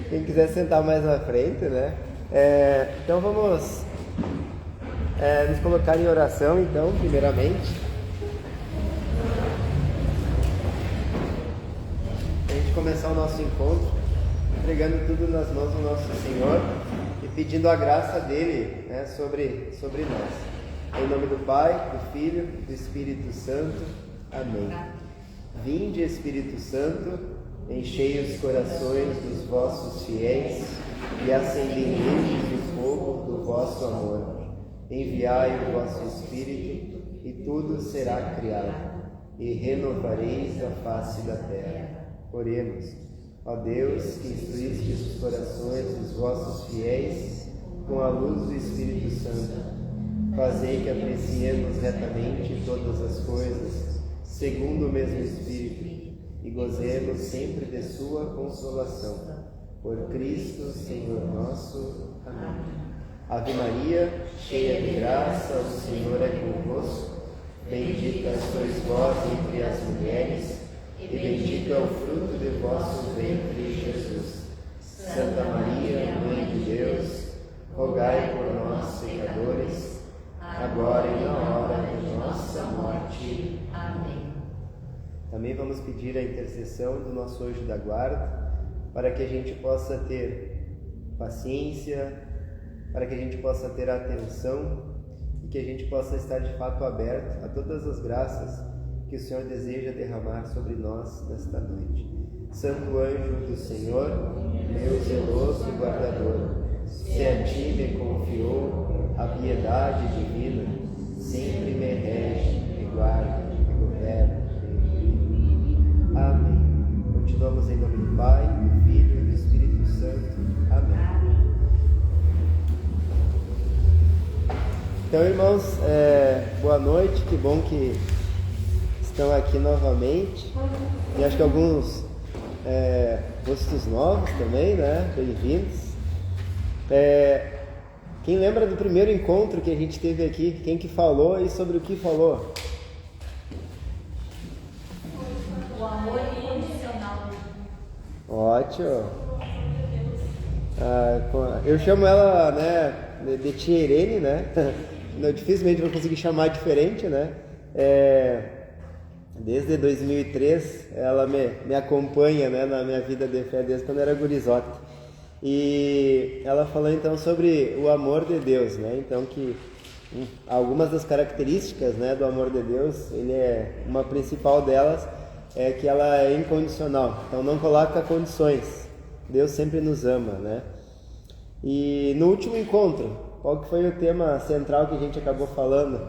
Quem quiser sentar mais na frente, né? Então vamos nos colocar em oração, então, primeiramente. A gente começar o nosso encontro, entregando tudo nas mãos do nosso Senhor e pedindo a graça dele, né, sobre nós. Em nome do Pai, do Filho e do Espírito Santo. Amém. Vinde, Espírito Santo, enchei os corações dos vossos fiéis e acendei neles o fogo do vosso amor. Enviai o vosso Espírito e tudo será criado, e renovareis a face da terra. Oremos. Ó Deus, que instruíste os corações dos vossos fiéis com a luz do Espírito Santo, fazei que apreciemos retamente todas as coisas, segundo o mesmo Espírito, e gozemos sempre de sua consolação. Por Cristo, Senhor nosso. Amém. Ave Maria, cheia de graça, o Senhor é convosco. Bendita sois vós entre as mulheres, e bendito é o fruto de vosso ventre, Jesus. Santa Maria, Mãe de Deus, rogai por nós, pecadores, agora e na hora de nossa morte. Amém. Também vamos pedir a intercessão do nosso anjo da guarda, para que a gente possa ter paciência, para que a gente possa ter atenção e que a gente possa estar de fato aberto a todas as graças que o Senhor deseja derramar sobre nós nesta noite. Santo anjo do Senhor, meu zeloso guardador, se a ti me confiou a piedade divina, sempre me rege, me guarda, me governa, me guia. Amém. Continuamos em nome do Pai, do Filho e do Espírito Santo. Amém. Então, irmãos, boa noite, que bom que estão aqui novamente. E acho que alguns rostos novos também, né? Bem-vindos. Quem lembra do primeiro encontro que a gente teve aqui? Quem que falou e sobre o que falou? O amor incondicional. Ótimo. Eu chamo ela, né, de tia Irene, né? Dificilmente vou conseguir chamar diferente, né? Desde 2003 ela me acompanha, né, na minha vida de fé desde quando eu era gurizota. E ela falou então sobre o amor de Deus, né? Então que algumas das características, né, do amor de Deus, uma principal delas é que ela é incondicional. Então não coloca condições. Deus sempre nos ama, né? E no último encontro, qual que foi o tema central que a gente acabou falando?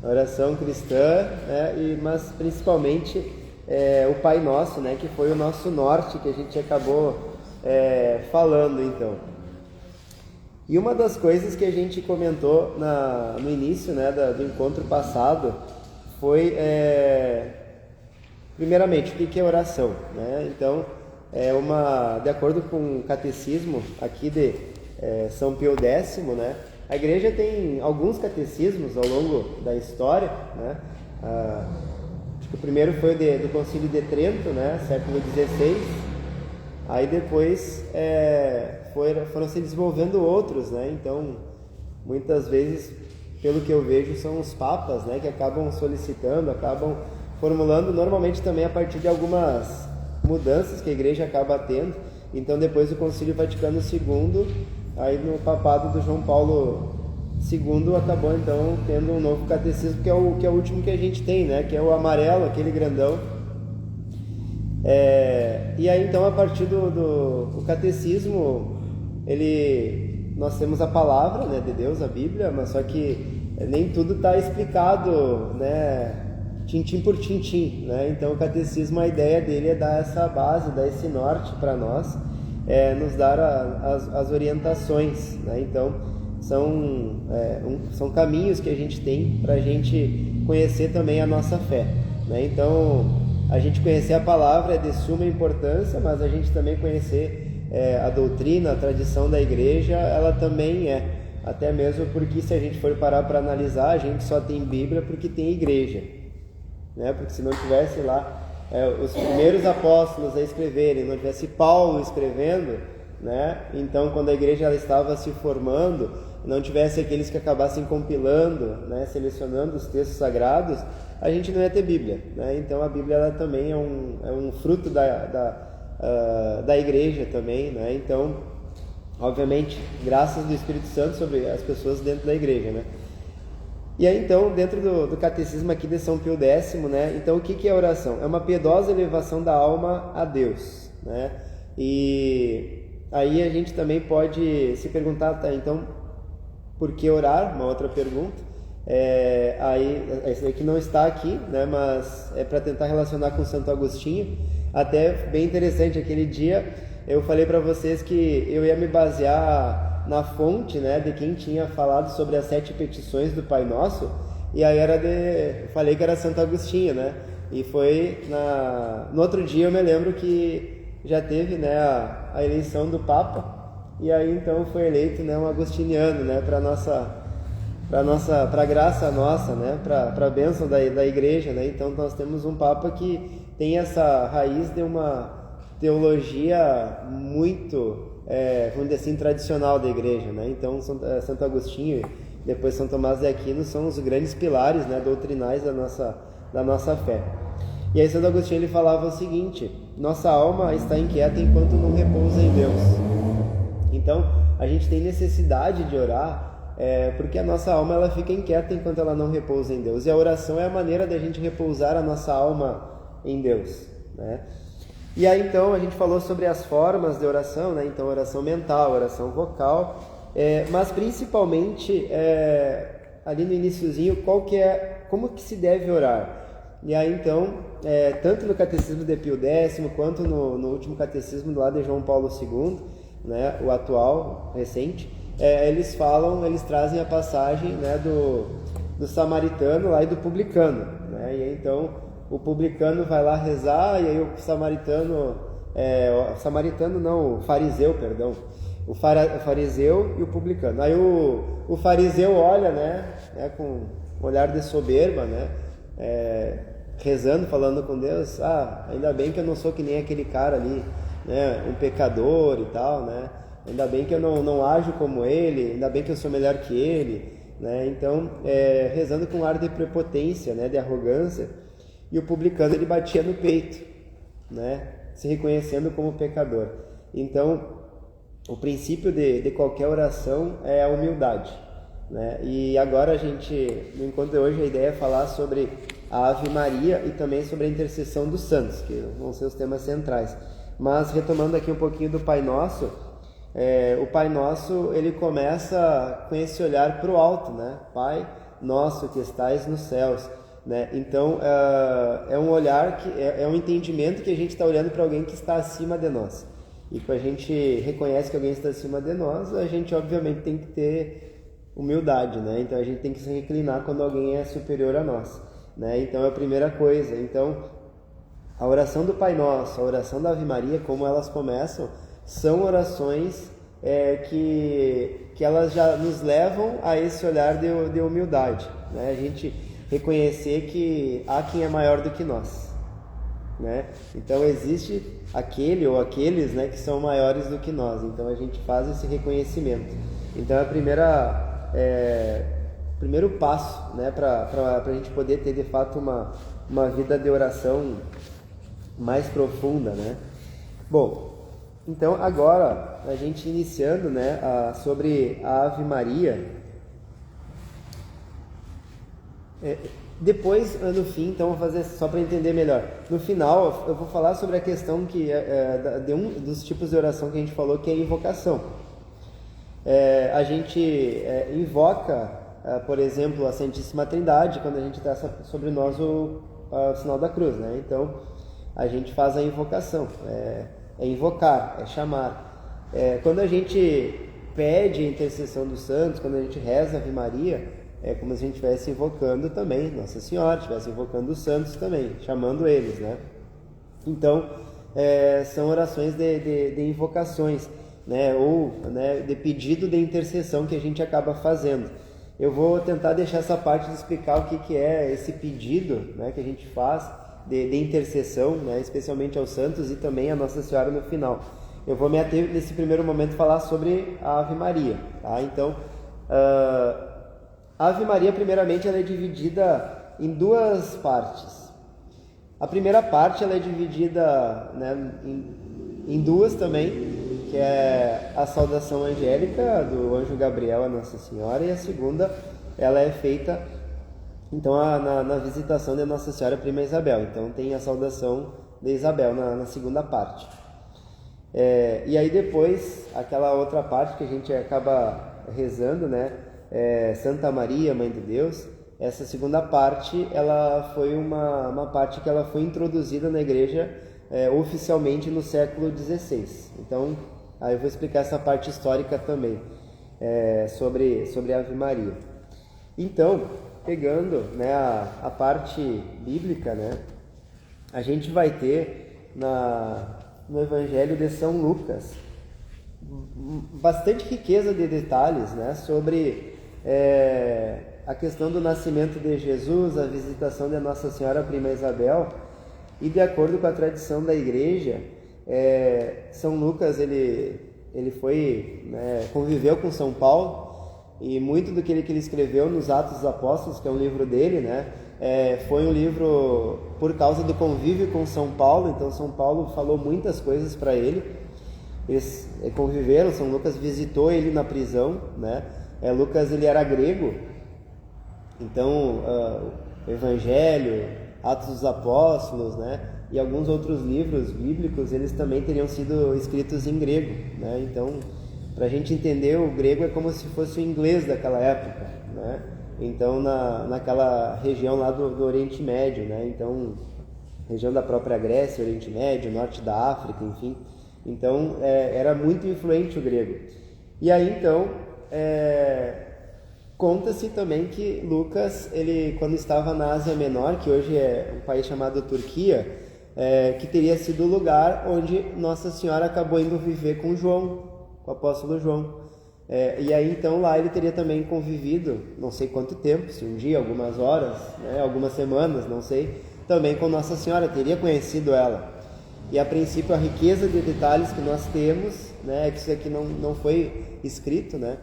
Oração cristã, né? Mas principalmente o Pai Nosso, né? Que foi o nosso norte que a gente acabou falando, então. E uma das coisas que a gente comentou no início, né, do encontro passado foi, primeiramente, o que é oração, né? Então, de acordo com o catecismo aqui de São Pio X, né? A igreja tem alguns catecismos ao longo da história, né? Acho que o primeiro foi do Concílio de Trento, né? Século XVI. Aí depois foram se desenvolvendo outros, né? Então, muitas vezes, pelo que eu vejo, são os papas, né, que acabam solicitando, acabam formulando, normalmente também a partir de algumas mudanças que a igreja acaba tendo. Então, depois do Concílio Vaticano II, aí no papado do João Paulo II, acabou então tendo um novo catecismo, que é o último que a gente tem, né, que é o amarelo, aquele grandão. E aí então, a partir do catecismo, nós temos a palavra, né, de Deus, a Bíblia, mas só que nem tudo está explicado, né, tintim por tintim, né? Então o catecismo, a ideia dele é dar essa base, dar esse norte para nós, nos dar as orientações, né? Então são caminhos que a gente tem para a gente conhecer também a nossa fé, né? Então a gente conhecer a palavra é de suma importância, mas a gente também conhecer a doutrina, a tradição da igreja, ela também até mesmo porque se a gente for parar para analisar, a gente só tem Bíblia porque tem igreja. né? Porque se não tivesse lá os primeiros apóstolos a escreverem, não tivesse Paulo escrevendo, né? Então, quando a igreja ela estava se formando, não tivesse aqueles que acabassem compilando, né? Selecionando os textos sagrados, a gente não ia ter Bíblia, né? Então, a Bíblia ela também é um fruto da igreja também, né? Então, obviamente, graças do Espírito Santo sobre as pessoas dentro da igreja, né? E aí, então, dentro do catecismo aqui de São Pio X, né? Então, o que é oração? É uma piedosa elevação da alma a Deus, né? E aí a gente também pode se perguntar, tá, então, por que orar? Uma outra pergunta. Aí, esse daqui não está aqui, né? Mas é para tentar relacionar com Santo Agostinho. Até bem interessante, aquele dia eu falei para vocês que eu ia me basear na fonte, né, de quem tinha falado sobre as 7 petições do Pai Nosso, e aí eu falei que era Santo Agostinho, né, e foi no outro dia eu me lembro que já teve, né, a eleição do Papa, e aí então foi eleito, né, um agostiniano, né, para graça nossa, né, para a bênção da igreja, né. Então nós temos um Papa que tem essa raiz de uma teologia muito vamos dizer assim, tradicional da igreja, né? Então Santo Agostinho e depois São Tomás de Aquino são os grandes pilares, né, doutrinais da nossa fé. E aí Santo Agostinho ele falava o seguinte: nossa alma está inquieta enquanto não repousa em Deus. Então a gente tem necessidade de orar porque a nossa alma ela fica inquieta enquanto ela não repousa em Deus, e a oração é a maneira da gente repousar a nossa alma em Deus, né? E aí então a gente falou sobre as formas de oração, né? Então oração mental, oração vocal, mas principalmente ali no iniciozinho, como que se deve orar? E aí então, tanto no Catecismo de Pio X, quanto no último Catecismo lá de João Paulo II, né? O atual, recente, eles trazem a passagem, né, do samaritano lá e do publicano, né? E aí então o publicano vai lá rezar, e aí o o fariseu, perdão, o fariseu e o publicano. Aí o fariseu olha, né, com um olhar de soberba, né, rezando, falando com Deus: ainda bem que eu não sou que nem aquele cara ali, né, um pecador e tal, né, ainda bem que eu não ajo como ele, ainda bem que eu sou melhor que ele, né. Então, rezando com um ar de prepotência, né, de arrogância. E o publicano ele batia no peito, né, se reconhecendo como pecador. Então, o princípio de qualquer oração é a humildade, né? E agora no encontro de hoje, a ideia é falar sobre a Ave Maria e também sobre a intercessão dos santos, que vão ser os temas centrais. Mas retomando aqui um pouquinho do Pai Nosso, o Pai Nosso ele começa com esse olhar para o alto, né? Pai nosso que estais nos céus. Né? Então, é um olhar, é um entendimento que a gente está olhando para alguém que está acima de nós. E quando a gente reconhece que alguém está acima de nós, a gente obviamente tem que ter humildade, né? Então a gente tem que se reclinar quando alguém é superior a nós, né? Então é a primeira coisa. Então, a oração do Pai Nosso, a oração da Ave Maria, como elas começam, são orações que elas já nos levam a esse olhar de humildade, né? A gente reconhecer que há quem é maior do que nós, né? Então existe aquele ou aqueles, né, que são maiores do que nós. Então a gente faz esse reconhecimento. Então é o primeiro passo, né, para a gente poder ter de fato uma vida de oração mais profunda, né? Bom, então agora a gente iniciando, né, sobre a Ave Maria. Depois, no fim, então vou fazer só para entender melhor. No final, eu vou falar sobre a questão de um dos tipos de oração que a gente falou, que é a invocação. A gente invoca, por exemplo, a Santíssima Trindade quando a gente está sobre nós o sinal da cruz, né? Então, a gente faz a invocação, é invocar, é chamar. Quando a gente pede a intercessão dos santos, quando a gente reza a Ave Maria, é como se a gente estivesse invocando também Nossa Senhora, estivesse invocando os santos também, chamando eles, né? Então, são orações de invocações, né? Ou, né, de pedido de intercessão que a gente acaba fazendo. Eu vou tentar deixar essa parte de explicar o que é esse pedido, né, que a gente faz de intercessão, né, especialmente aos santos e também a Nossa Senhora no final. Eu vou me ater nesse primeiro momento falar sobre a Ave Maria. Tá? Então, a Ave Maria, primeiramente, ela é dividida em duas partes. A primeira parte ela é dividida, né, em duas também, que é a saudação angélica do anjo Gabriel a Nossa Senhora, e a segunda ela é feita então na visitação de Nossa Senhora Prima Isabel. Então tem a saudação de Isabel na segunda parte. E aí depois aquela outra parte que a gente acaba rezando, né, Santa Maria, Mãe de Deus. Essa segunda parte ela foi uma parte que ela foi introduzida na igreja oficialmente no século XVI. Então aí eu vou explicar essa parte histórica também, sobre a Ave Maria. Então, pegando, né, a parte bíblica, né, a gente vai ter no Evangelho de São Lucas bastante riqueza de detalhes, né, sobre a questão do nascimento de Jesus, a visitação de Nossa Senhora Prima Isabel, e de acordo com a tradição da igreja, São Lucas ele foi, né, conviveu com São Paulo, e muito do que ele escreveu nos Atos dos Apóstolos, que é um livro dele, né, foi um livro por causa do convívio com São Paulo. Então São Paulo falou muitas coisas para ele, eles conviveram, São Lucas visitou ele na prisão, né. Lucas ele era grego, então o Evangelho, Atos dos Apóstolos, né, e alguns outros livros bíblicos, eles também teriam sido escritos em grego, né? Então, para a gente entender, o grego é como se fosse o inglês daquela época, né? Então, naquela região lá do Oriente Médio, né? Então, região da própria Grécia, Oriente Médio, norte da África, enfim. Então, era muito influente o grego. E aí, então, conta-se também que Lucas, ele, quando estava na Ásia Menor, que hoje é um país chamado Turquia, que teria sido o lugar onde Nossa Senhora acabou indo viver com João, com o apóstolo João. E aí então lá ele teria também convivido, não sei quanto tempo, se um dia, algumas horas, né, algumas semanas, não sei, também com Nossa Senhora, teria conhecido ela. E a princípio a riqueza de detalhes que nós temos, né, que isso aqui não foi escrito, né,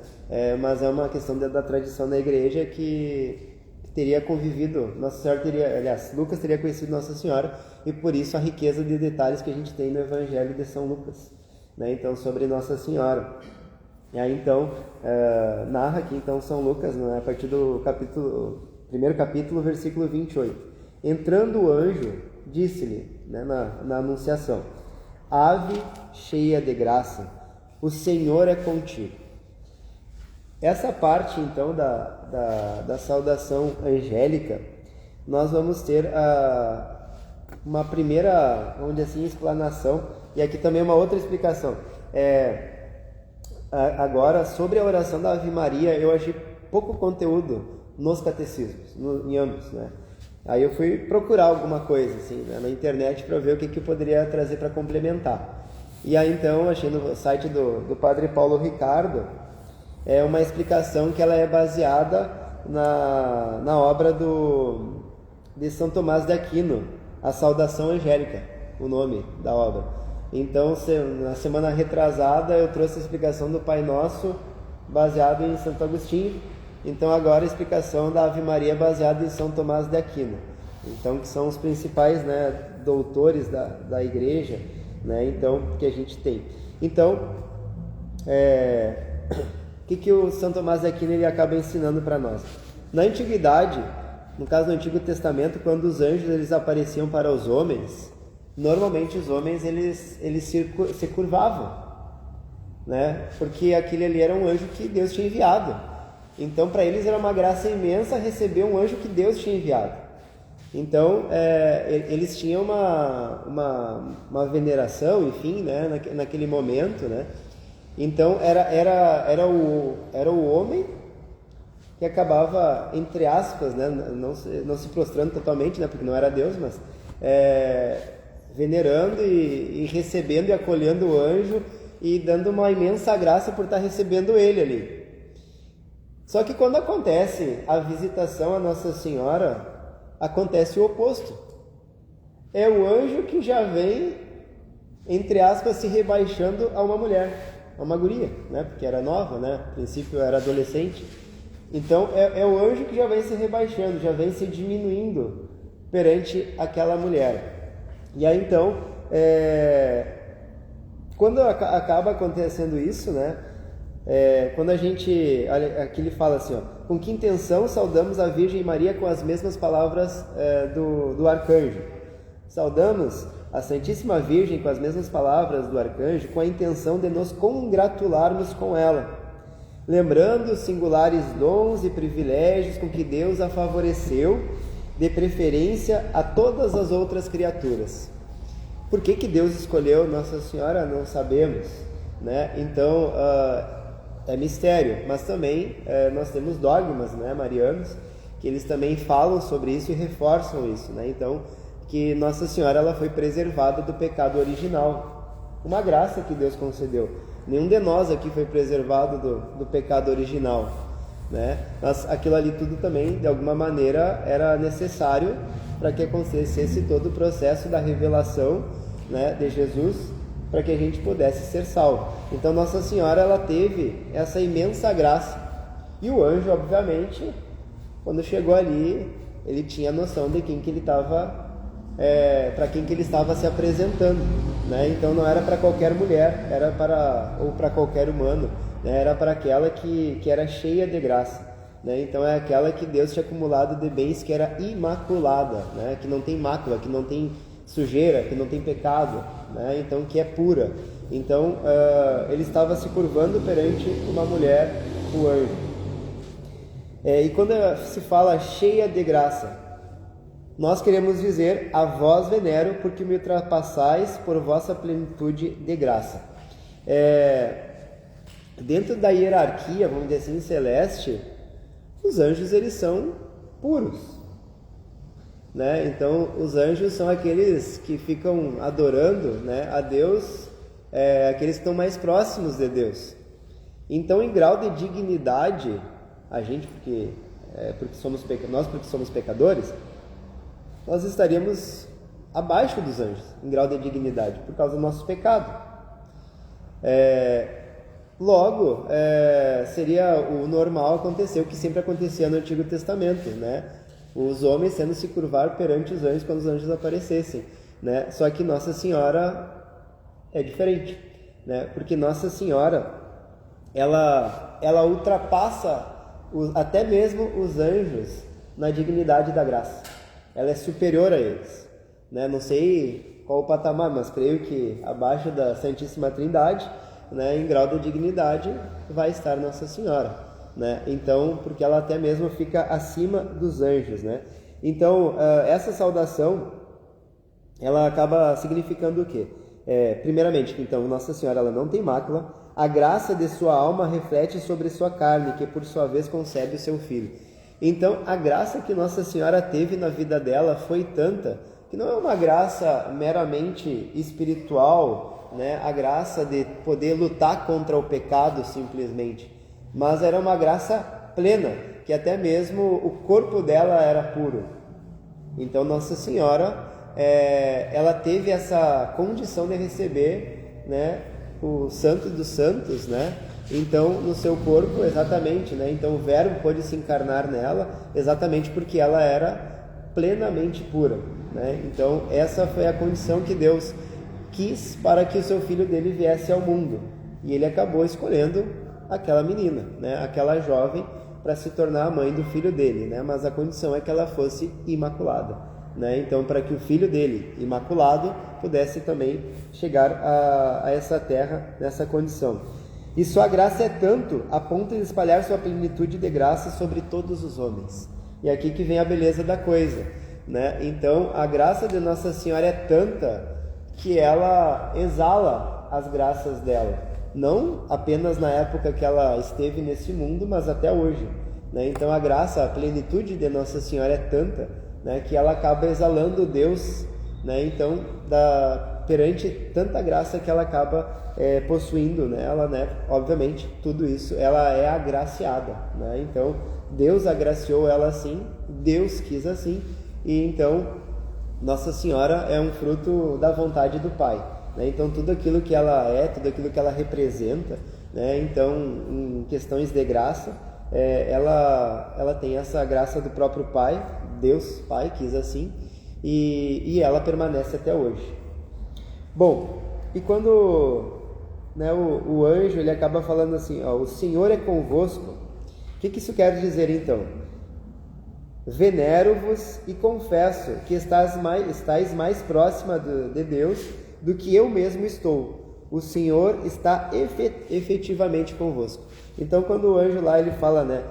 mas é uma questão da tradição da igreja que teria convivido, Nossa Senhora teria, aliás, Lucas teria conhecido Nossa Senhora, e por isso a riqueza de detalhes que a gente tem no Evangelho de São Lucas, né, então sobre Nossa Senhora. E aí então, narra aqui então São Lucas, né, a partir do primeiro capítulo, versículo 28. Entrando o anjo, disse-lhe, né, na anunciação: Ave cheia de graça, o Senhor é contigo. Essa parte então da saudação angélica, nós vamos ter uma primeira, vamos dizer assim, explanação, e aqui também uma outra explicação. Agora, sobre a oração da Ave Maria, eu achei pouco conteúdo nos catecismos, em ambos, né? Aí eu fui procurar alguma coisa assim, né, na internet para ver o que eu poderia trazer para complementar. E aí então, achei no site do Padre Paulo Ricardo, uma explicação que ela é baseada na obra de São Tomás de Aquino, a Saudação Angélica, o nome da obra. Então, na semana retrasada, eu trouxe a explicação do Pai Nosso, baseado em Santo Agostinho. Então, agora a explicação da Ave Maria, baseada em São Tomás de Aquino. Então, que são os principais, né, doutores da igreja, né, então, que a gente tem. Então, o que o São Tomás de Aquino ele acaba ensinando para nós? Na antiguidade, no caso do Antigo Testamento, quando os anjos eles apareciam para os homens, normalmente os homens eles se curvavam, né? Porque aquele ali era um anjo que Deus tinha enviado. Então, para eles era uma graça imensa receber um anjo que Deus tinha enviado. Então, eles tinham uma veneração, enfim, né, naquele momento, né? Então, era o homem que acabava, entre aspas, né, não se prostrando totalmente, né, porque não era Deus, mas venerando e recebendo e acolhendo o anjo e dando uma imensa graça por estar recebendo ele ali. Só que quando acontece a visitação a Nossa Senhora, acontece o oposto. É o anjo que já vem, entre aspas, se rebaixando a uma mulher, a uma guria, né? Porque era nova, né? No princípio era adolescente. Então é o anjo que já vem se rebaixando, já vem se diminuindo perante aquela mulher. E aí então, quando acaba acontecendo isso, né? Quando a gente, aqui ele fala assim, ó, com que intenção saudamos a Virgem Maria com as mesmas palavras do arcanjo? Saudamos a Santíssima Virgem com as mesmas palavras do arcanjo, com a intenção de nos congratularmos com ela, lembrando os singulares dons e privilégios com que Deus a favoreceu, de preferência a todas as outras criaturas. Por que Deus escolheu Nossa Senhora? Não sabemos, né? Então, é mistério, mas também nós temos dogmas, né, marianos, que eles também falam sobre isso e reforçam isso, né? Então, que Nossa Senhora ela foi preservada do pecado original, uma graça que Deus concedeu. Nenhum de nós aqui foi preservado do pecado original, né? Mas aquilo ali tudo também, de alguma maneira, era necessário para que acontecesse todo o processo da revelação, né, de Jesus, para que a gente pudesse ser salvo. Então Nossa Senhora ela teve essa imensa graça, e o anjo, obviamente, quando chegou ali, ele tinha noção de quem que ele estava, para quem que ele estava se apresentando, né? Então não era para qualquer mulher, ou para qualquer humano, né? Era para aquela que era cheia de graça, né? Então é aquela que Deus tinha acumulado de bens, que era imaculada, né? Que não tem mácula, que não tem sujeira, que não tem pecado, né? Então que é pura. Então ele estava se curvando perante uma mulher, o anjo. E quando se fala cheia de graça, nós queremos dizer: a vós venero, porque me ultrapassais por vossa plenitude de graça. Dentro da hierarquia, vamos dizer assim, celeste, os anjos eles são puros, né? Então os anjos são aqueles que ficam adorando, né, a Deus, aqueles que estão mais próximos de Deus. Então, em grau de dignidade, a gente, porque somos pecadores, nós estaríamos abaixo dos anjos em grau de dignidade por causa do nosso pecado. Logo, seria o normal acontecer o que sempre acontecia no Antigo Testamento, né? Os homens tendo se curvar perante os anjos quando os anjos aparecessem, né? Só que Nossa Senhora é diferente, né? Porque Nossa Senhora ela ultrapassa até mesmo os anjos na dignidade da graça. Ela é superior a eles, né? Não sei qual o patamar, mas creio que abaixo da Santíssima Trindade, né, em grau de dignidade, vai estar Nossa Senhora, né? Então, porque ela até mesmo fica acima dos anjos, né? Então, essa saudação, ela acaba significando o quê? Primeiramente, então, Nossa Senhora ela não tem mácula, a graça de sua alma reflete sobre sua carne, que por sua vez concebe o seu filho. Então, a graça que Nossa Senhora teve na vida dela foi tanta, que não é uma graça meramente espiritual, né? A graça de poder lutar contra o pecado simplesmente, mas era uma graça plena, que até mesmo o corpo dela era puro. Então Nossa Senhora, ela teve essa condição de receber, né, o Santo dos Santos, né? Então no seu corpo, exatamente, né? Então o Verbo pôde se encarnar nela, exatamente porque ela era plenamente pura, né? Então essa foi a condição que Deus quis para que o seu filho dele viesse ao mundo, e ele acabou escolhendo aquela menina, né, aquela jovem, para se tornar a mãe do filho dele, né? Mas a condição é que ela fosse imaculada, né? Então, para que o filho dele, imaculado, pudesse também chegar a essa terra nessa condição. E sua graça é tanto a ponto de espalhar sua plenitude de graça sobre todos os homens. E aqui que vem a beleza da coisa, né? Então, a graça de Nossa Senhora é tanta que ela exala as graças dela, não apenas na época que ela esteve nesse mundo, mas até hoje, né? Então a graça, a plenitude de Nossa Senhora é tanta, né, que ela acaba exalando Deus, né? Então perante tanta graça que ela acaba possuindo nela, né? Obviamente, tudo isso, ela é agraciada, né? Então, Deus agraciou ela assim, Deus quis assim, e então Nossa Senhora é um fruto da vontade do Pai, né? Então, tudo aquilo que ela é, tudo aquilo que ela representa, né? Então, em questões de graça, ela tem essa graça do próprio Pai, Deus Pai quis assim, e ela permanece até hoje. Bom, e quando, né, o anjo ele acaba falando assim, ó, o Senhor é convosco, o que isso quer dizer então? Venero-vos e confesso que estáis mais próxima de Deus do que eu mesmo estou. O Senhor está efetivamente convosco. Então, quando o anjo lá ele fala, né,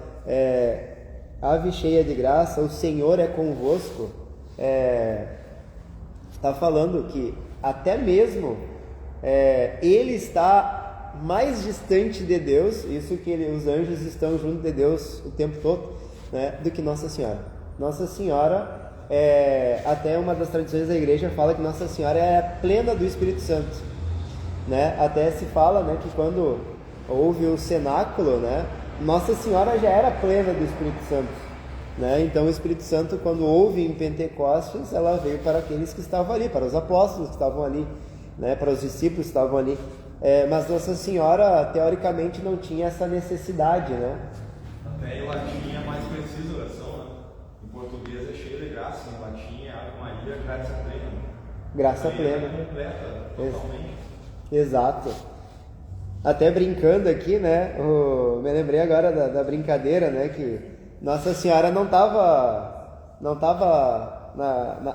ave cheia de graça, o Senhor é convosco, está falando que até mesmo ele está mais distante de Deus, isso que os anjos estão junto de Deus o tempo todo, né, do que Nossa Senhora. Nossa Senhora, até uma das tradições da igreja fala que Nossa Senhora é plena do Espírito Santo, né? Até se fala, né, que quando houve o cenáculo, né, Nossa Senhora já era plena do Espírito Santo, né? Então o Espírito Santo, quando houve em Pentecostes, ela veio para aqueles que estavam ali, para os apóstolos que estavam ali, né, para os discípulos que estavam ali, mas Nossa Senhora teoricamente não tinha essa necessidade, né? Até em latim é mais precisa a oração, né? Em português é cheio de graça, em latim é Ave Maria, graça plena. Graça plena. Completa, totalmente. Exato. Até brincando aqui, né? Me lembrei agora da brincadeira, né? Que Nossa Senhora não estava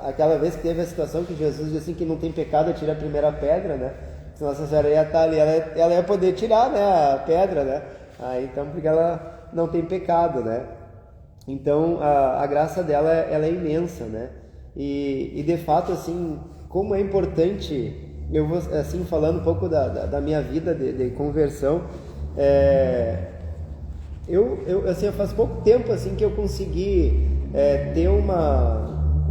aquela vez que teve a situação que Jesus disse assim, que não tem pecado, tira a primeira pedra, né? Se Nossa Senhora ia estar ali, ela ia poder tirar, né, a pedra, né? Então, porque ela não tem pecado, né? Então, a graça dela, ela é imensa, né? E de fato, assim, como é importante, eu vou, assim, falando um pouco da minha vida de conversão, assim, faz pouco tempo, assim, que eu consegui ter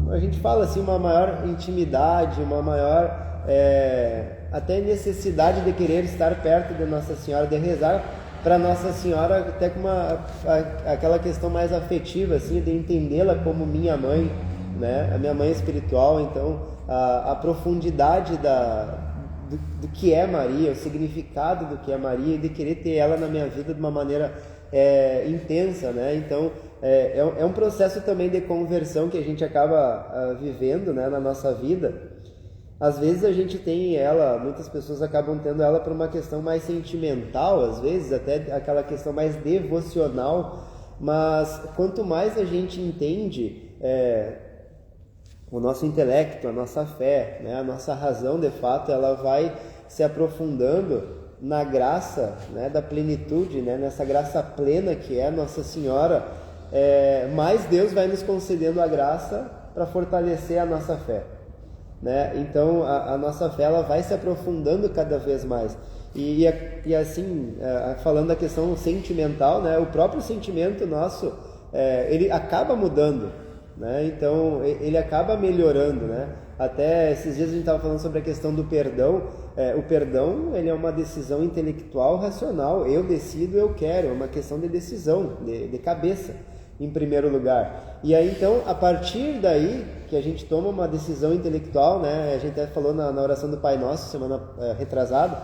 a gente fala assim, uma maior intimidade, uma maior até necessidade de querer estar perto de Nossa Senhora, de rezar para Nossa Senhora, até com aquela questão mais afetiva, assim, de entendê-la como minha mãe, né? A minha mãe espiritual. Então a profundidade do que é Maria, o significado do que é Maria, e de querer ter ela na minha vida de uma maneira intensa, né? Então é um processo também de conversão que a gente acaba vivendo, né, na nossa vida. Às vezes a gente tem ela, muitas pessoas acabam tendo ela por uma questão mais sentimental, às vezes até aquela questão mais devocional, mas quanto mais a gente entende o nosso intelecto, a nossa fé, né, a nossa razão, de fato, ela vai se aprofundando na graça, né, da plenitude, né, nessa graça plena que é Nossa Senhora, mais Deus vai nos concedendo a graça para fortalecer a nossa fé, né? Então a nossa fé ela vai se aprofundando cada vez mais, e assim, falando da questão sentimental, né, o próprio sentimento nosso, ele acaba mudando, né? Então ele acaba melhorando, né? Até esses dias a gente estava falando sobre a questão do perdão. O perdão, ele é uma decisão intelectual, racional, eu decido, eu quero, é uma questão de decisão, de cabeça, em primeiro lugar. E aí então, a partir daí que a gente toma uma decisão intelectual, né? A gente até falou na oração do Pai Nosso, semana retrasada,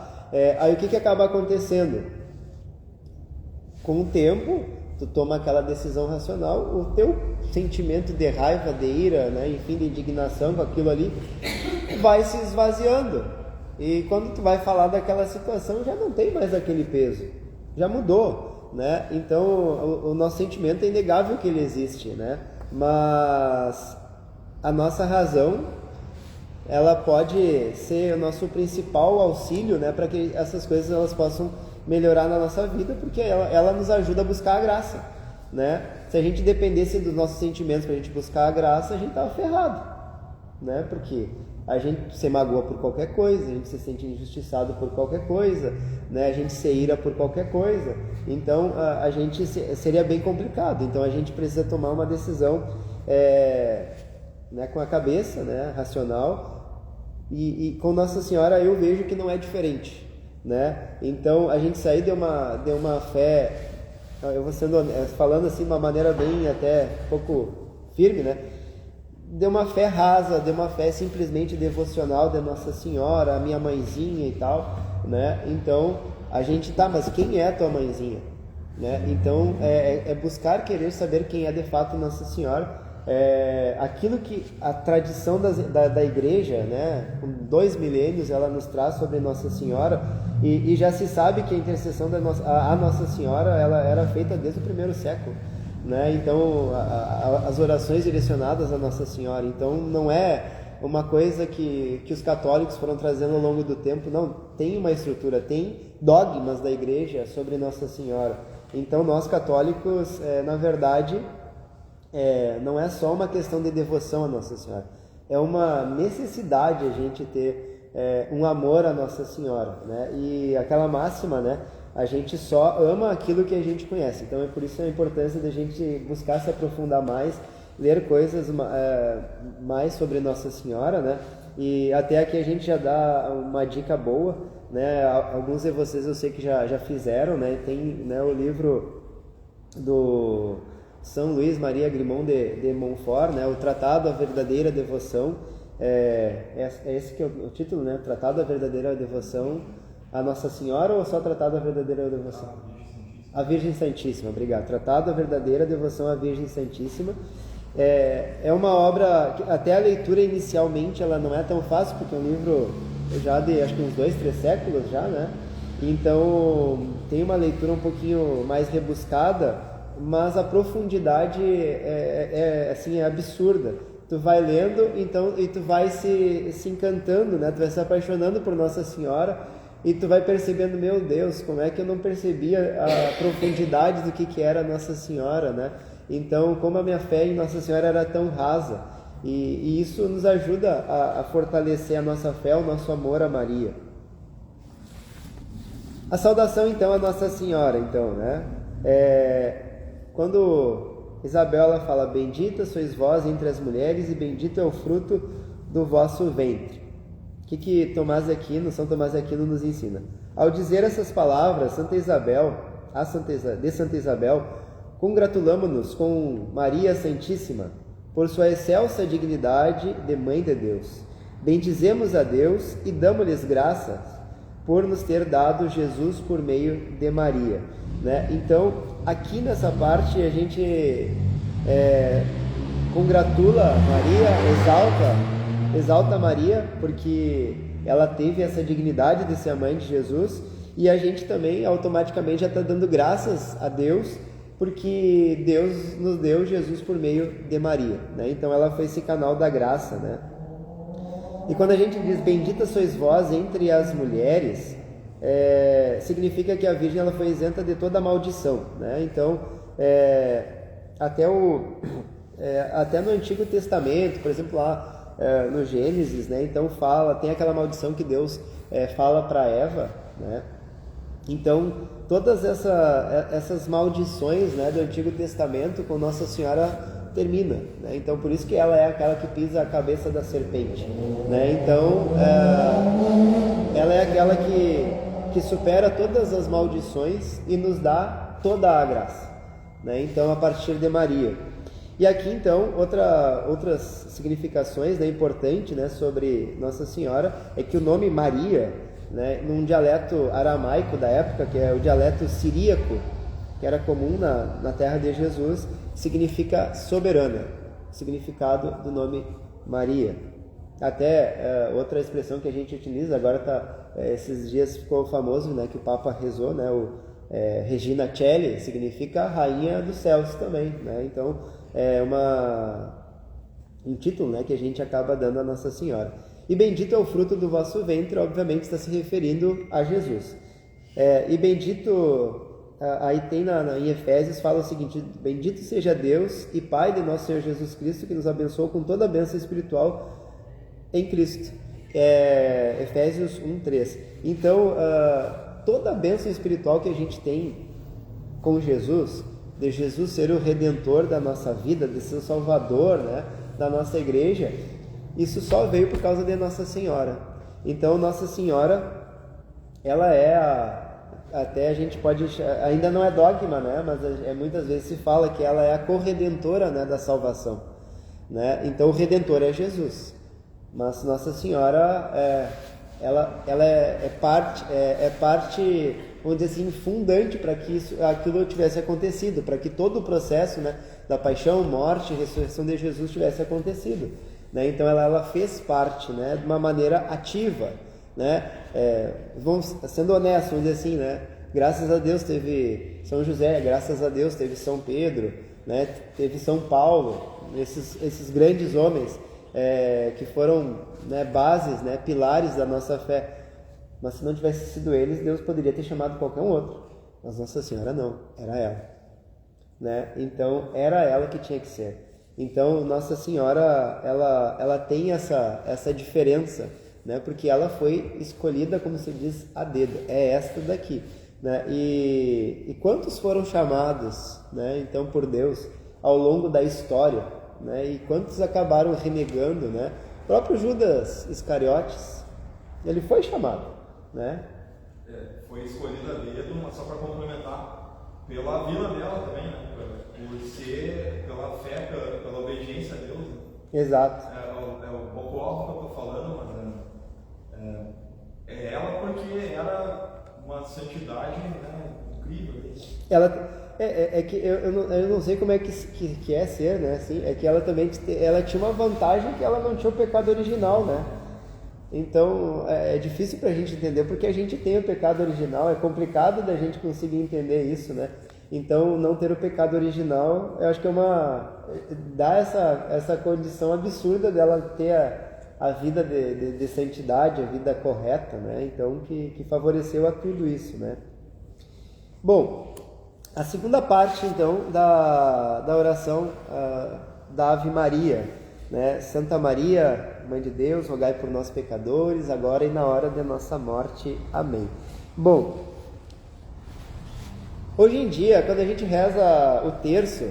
aí o que acaba acontecendo? Com o tempo, tu toma aquela decisão racional, o teu sentimento de raiva, de ira, né, enfim, de indignação com aquilo ali, vai se esvaziando. E quando tu vai falar daquela situação, já não tem mais aquele peso, já mudou, né? Então o nosso sentimento é inegável que ele existe, né? Mas a nossa razão, ela pode ser o nosso principal auxílio, né, para que essas coisas elas possam melhorar na nossa vida, porque ela nos ajuda a buscar a graça, né? Se a gente dependesse dos nossos sentimentos para a gente buscar a graça, a gente estava ferrado, né? Porque a gente se magoa por qualquer coisa, a gente se sente injustiçado por qualquer coisa, né? A gente se ira por qualquer coisa. Então a gente seria bem complicado. Então a gente precisa tomar uma decisão, né, com a cabeça, né, racional, E com Nossa Senhora eu vejo que não é diferente, né? Então a gente sair de uma fé, eu vou falando assim de uma maneira bem até um pouco firme, né? De uma fé rasa, de uma fé simplesmente devocional de Nossa Senhora, a minha mãezinha e tal, né? Então a gente mas quem é a tua mãezinha? Né? Então é buscar querer saber quem é de fato Nossa Senhora. Aquilo que a tradição da igreja, né, com 2 milênios, ela nos traz sobre Nossa Senhora, e já se sabe que a intercessão a Nossa Senhora ela era feita desde o primeiro século, né? Então as orações direcionadas a Nossa Senhora, então não é uma coisa que os católicos foram trazendo ao longo do tempo, não, tem uma estrutura, tem dogmas da igreja sobre Nossa Senhora. Então nós católicos, na verdade, não é só uma questão de devoção a Nossa Senhora, é uma necessidade a gente ter um amor a Nossa Senhora, né? E aquela máxima, né? A gente só ama aquilo que a gente conhece. Então é por isso a importância da gente buscar se aprofundar mais, ler coisas mais sobre Nossa Senhora, né? E até aqui a gente já dá uma dica boa, né? Alguns de vocês eu sei que já fizeram, né? Tem, né, o livro do São Luís Maria Grimond de Montfort, né? O Tratado da Verdadeira Devoção, esse que é o título, né? Tratado da Verdadeira Devoção a Nossa Senhora, ou só Tratado da Verdadeira Devoção? A Virgem Santíssima, obrigado. Tratado da Verdadeira Devoção à Virgem Santíssima. É uma obra que até a leitura inicialmente ela não é tão fácil, porque é um livro já de acho que uns 2, 3 séculos já, né? Então tem uma leitura um pouquinho mais rebuscada, mas a profundidade assim, é absurda. Tu vai lendo, então, e tu vai se encantando, né? Tu vai se apaixonando por Nossa Senhora, e tu vai percebendo, meu Deus, como é que eu não percebia a profundidade do que era Nossa Senhora, né? Então, como a minha fé em Nossa Senhora era tão rasa, e isso nos ajuda a fortalecer a nossa fé, o nosso amor a Maria. A saudação, então, a Nossa Senhora, então, né? Quando Isabel ela fala, bendita sois vós entre as mulheres e bendito é o fruto do vosso ventre. O que Tomás de Aquino, São Tomás de Aquino nos ensina? Ao dizer essas palavras, Santa Isabel, de Santa Isabel, congratulamo-nos com Maria Santíssima por sua excelsa dignidade de Mãe de Deus. Bendizemos a Deus e damos-lhes graças por nos ter dado Jesus por meio de Maria, né? Então, aqui nessa parte a gente congratula Maria, exalta Maria, porque ela teve essa dignidade de ser a mãe de Jesus, e a gente também automaticamente já está dando graças a Deus, porque Deus nos deu Jesus por meio de Maria, né? Então ela foi esse canal da graça, né? E quando a gente diz bendita sois vós entre as mulheres, significa que a Virgem ela foi isenta de toda maldição, né? Então até no Antigo Testamento, por exemplo, lá no Gênesis, né? Então tem aquela maldição que Deus fala para Eva, né? Então todas essas maldições, né, do Antigo Testamento com Nossa Senhora termina, né? Então por isso que ela é aquela que pisa a cabeça da serpente, né? Então ela é aquela que supera todas as maldições e nos dá toda a graça, né? Então a partir de Maria. E aqui então outras significações, né, importantes, né, sobre Nossa Senhora é que o nome Maria, né, num dialeto aramaico da época, que é o dialeto siríaco, que era comum na terra de Jesus, significa soberana, significado do nome Maria. Até outra expressão que a gente utiliza agora esses dias ficou famoso, né, que o Papa rezou, né, Regina Coeli, significa rainha dos céus também, né? Então é um título, né, que a gente acaba dando a Nossa Senhora. E bendito é o fruto do vosso ventre, obviamente está se referindo a Jesus. E bendito, aí tem em Efésios, fala o seguinte, bendito seja Deus e Pai de nosso Senhor Jesus Cristo, que nos abençoou com toda a bênção espiritual em Cristo. Efésios 1:3. Então, toda a bênção espiritual que a gente tem com Jesus, de Jesus ser o Redentor da nossa vida, de ser o Salvador, né, da nossa igreja, isso só veio por causa de Nossa Senhora. Então Nossa Senhora, ela é até a gente pode, ainda não é dogma, né? Mas muitas vezes se fala que ela é a corredentora, né, da salvação, né? Então o Redentor é Jesus, mas Nossa Senhora ela é parte, vamos dizer assim, fundante para que aquilo tivesse acontecido, para que todo o processo, né, da paixão, morte e ressurreição de Jesus tivesse acontecido, né? Então ela fez parte, né, de uma maneira ativa, né? Vamos sendo honestos, vamos dizer assim, né? Graças a Deus teve São José, graças a Deus teve São Pedro, né? Teve São Paulo, esses grandes homens que foram, né, bases, né, pilares da nossa fé. Mas se não tivesse sido eles, Deus poderia ter chamado qualquer um outro, mas Nossa Senhora não, era ela, né? Então era ela que tinha que ser. Então Nossa Senhora, ela tem essa diferença, né? Porque ela foi escolhida, como se diz, a dedo, é esta daqui, né? E quantos foram chamados, né, então, por Deus ao longo da história, né? E quantos acabaram renegando, né? O próprio Judas Iscariotes, ele foi chamado, né? Foi escolhida a dedo, mas só para complementar, pela vida dela também, né? Por ser, pela fé, pela obediência a Deus, né? Exato. É um pouco óbvio que eu estou falando, mas é ela porque era uma santidade, né, incrível. Ela que eu não sei como é que é ser, né? Assim, é que ela também tinha uma vantagem que ela não tinha o pecado original, né? Então é difícil para a gente entender porque a gente tem o pecado original, é complicado da gente conseguir entender isso, né? Então não ter o pecado original, eu acho que dá essa condição absurda dela ter a vida de santidade, a vida correta, né? Então que favoreceu a tudo isso, né? Bom, a segunda parte então da oração da Ave Maria, né? Santa Maria, Mãe de Deus, rogai por nós pecadores, agora e na hora de nossa morte. Amém. Bom, hoje em dia, quando a gente reza o terço,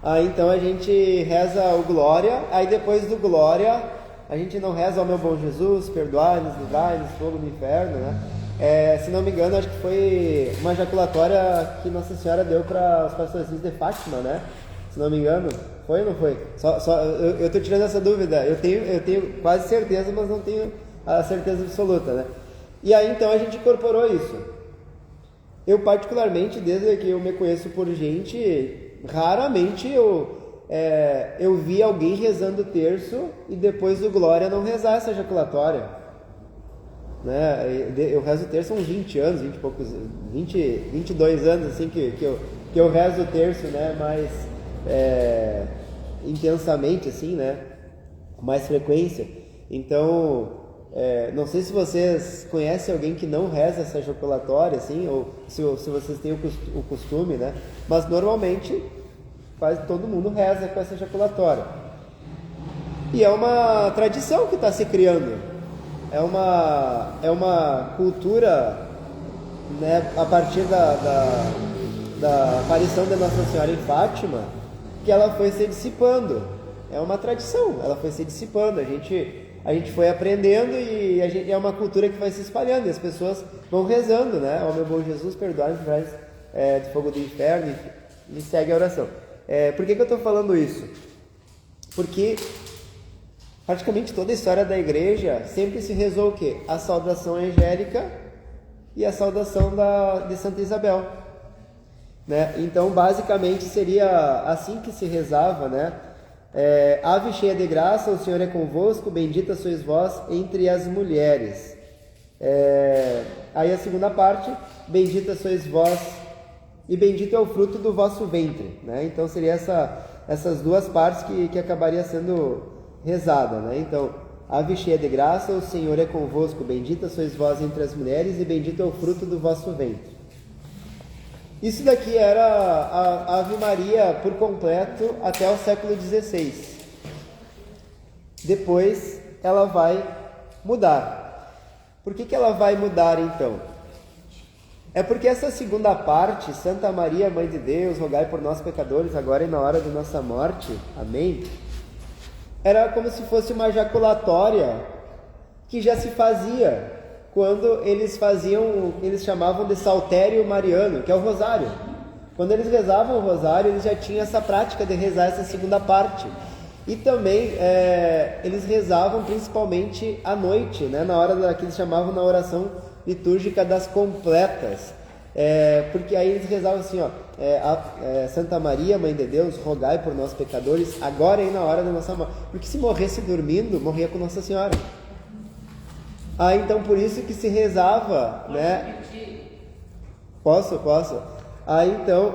aí então a gente reza o Glória, aí depois do Glória a gente não reza ao meu bom Jesus, perdoai-nos, livrai-nos, fogo do inferno, né? Se não me engano, acho que foi uma jaculatória que Nossa Senhora deu para os pastorzinhos de Fátima, né? Se não me engano, foi ou não foi? Eu estou tirando essa dúvida, eu tenho quase certeza, mas não tenho a certeza absoluta, né? E aí então a gente incorporou isso. Eu particularmente, desde que eu me conheço por gente, raramente eu vi alguém rezando o terço e depois do Glória não rezar essa jaculatória, né? Eu rezo o terço há uns 20 anos, 20 e poucos, 22 anos assim que eu rezo o terço, né? Mais intensamente assim, né? Com mais frequência. Então não sei se vocês conhecem alguém que não reza essa jaculatória, assim, ou se vocês têm o costume, né? Mas normalmente quase todo mundo reza com essa jaculatória. E é uma tradição que está se criando. É uma cultura, né, a partir da aparição de Nossa Senhora em Fátima, que ela foi se dissipando. É uma tradição, ela foi se dissipando. A gente foi aprendendo e é uma cultura que vai se espalhando e as pessoas vão rezando, né? Ó meu bom Jesus, perdoai-nos, livrai-nos do fogo do inferno, e segue a oração. Por que eu estou falando isso? Porque praticamente toda a história da igreja sempre se rezou o quê? A saudação angélica e a saudação de Santa Isabel, né? Então basicamente seria assim que se rezava, né? Ave cheia de graça, o Senhor é convosco, bendita sois vós entre as mulheres. Aí a segunda parte, bendita sois vós e bendito é o fruto do vosso ventre, né? Então seria essas duas partes que acabaria sendo rezada, né? Então, ave cheia de graça, o Senhor é convosco, bendita sois vós entre as mulheres e bendito é o fruto do vosso ventre. Isso daqui era a Ave Maria por completo até o século XVI. Depois ela vai mudar. Por que ela vai mudar então? É porque essa segunda parte, Santa Maria, Mãe de Deus, rogai por nós pecadores, agora e na hora de nossa morte, amém? era como se fosse uma jaculatória que já se fazia quando eles faziam o que eles chamavam de saltério mariano, que é o rosário. Quando eles rezavam o rosário, eles já tinham essa prática de rezar essa segunda parte. E também eles rezavam principalmente à noite, né, na hora que eles chamavam na oração litúrgica das completas. Porque aí eles rezavam assim, ó, Santa Maria, Mãe de Deus, rogai por nós pecadores, agora e na hora da nossa morte. Porque se morresse dormindo, morria com Nossa Senhora. Então por isso que se rezava, né? Posso? Então,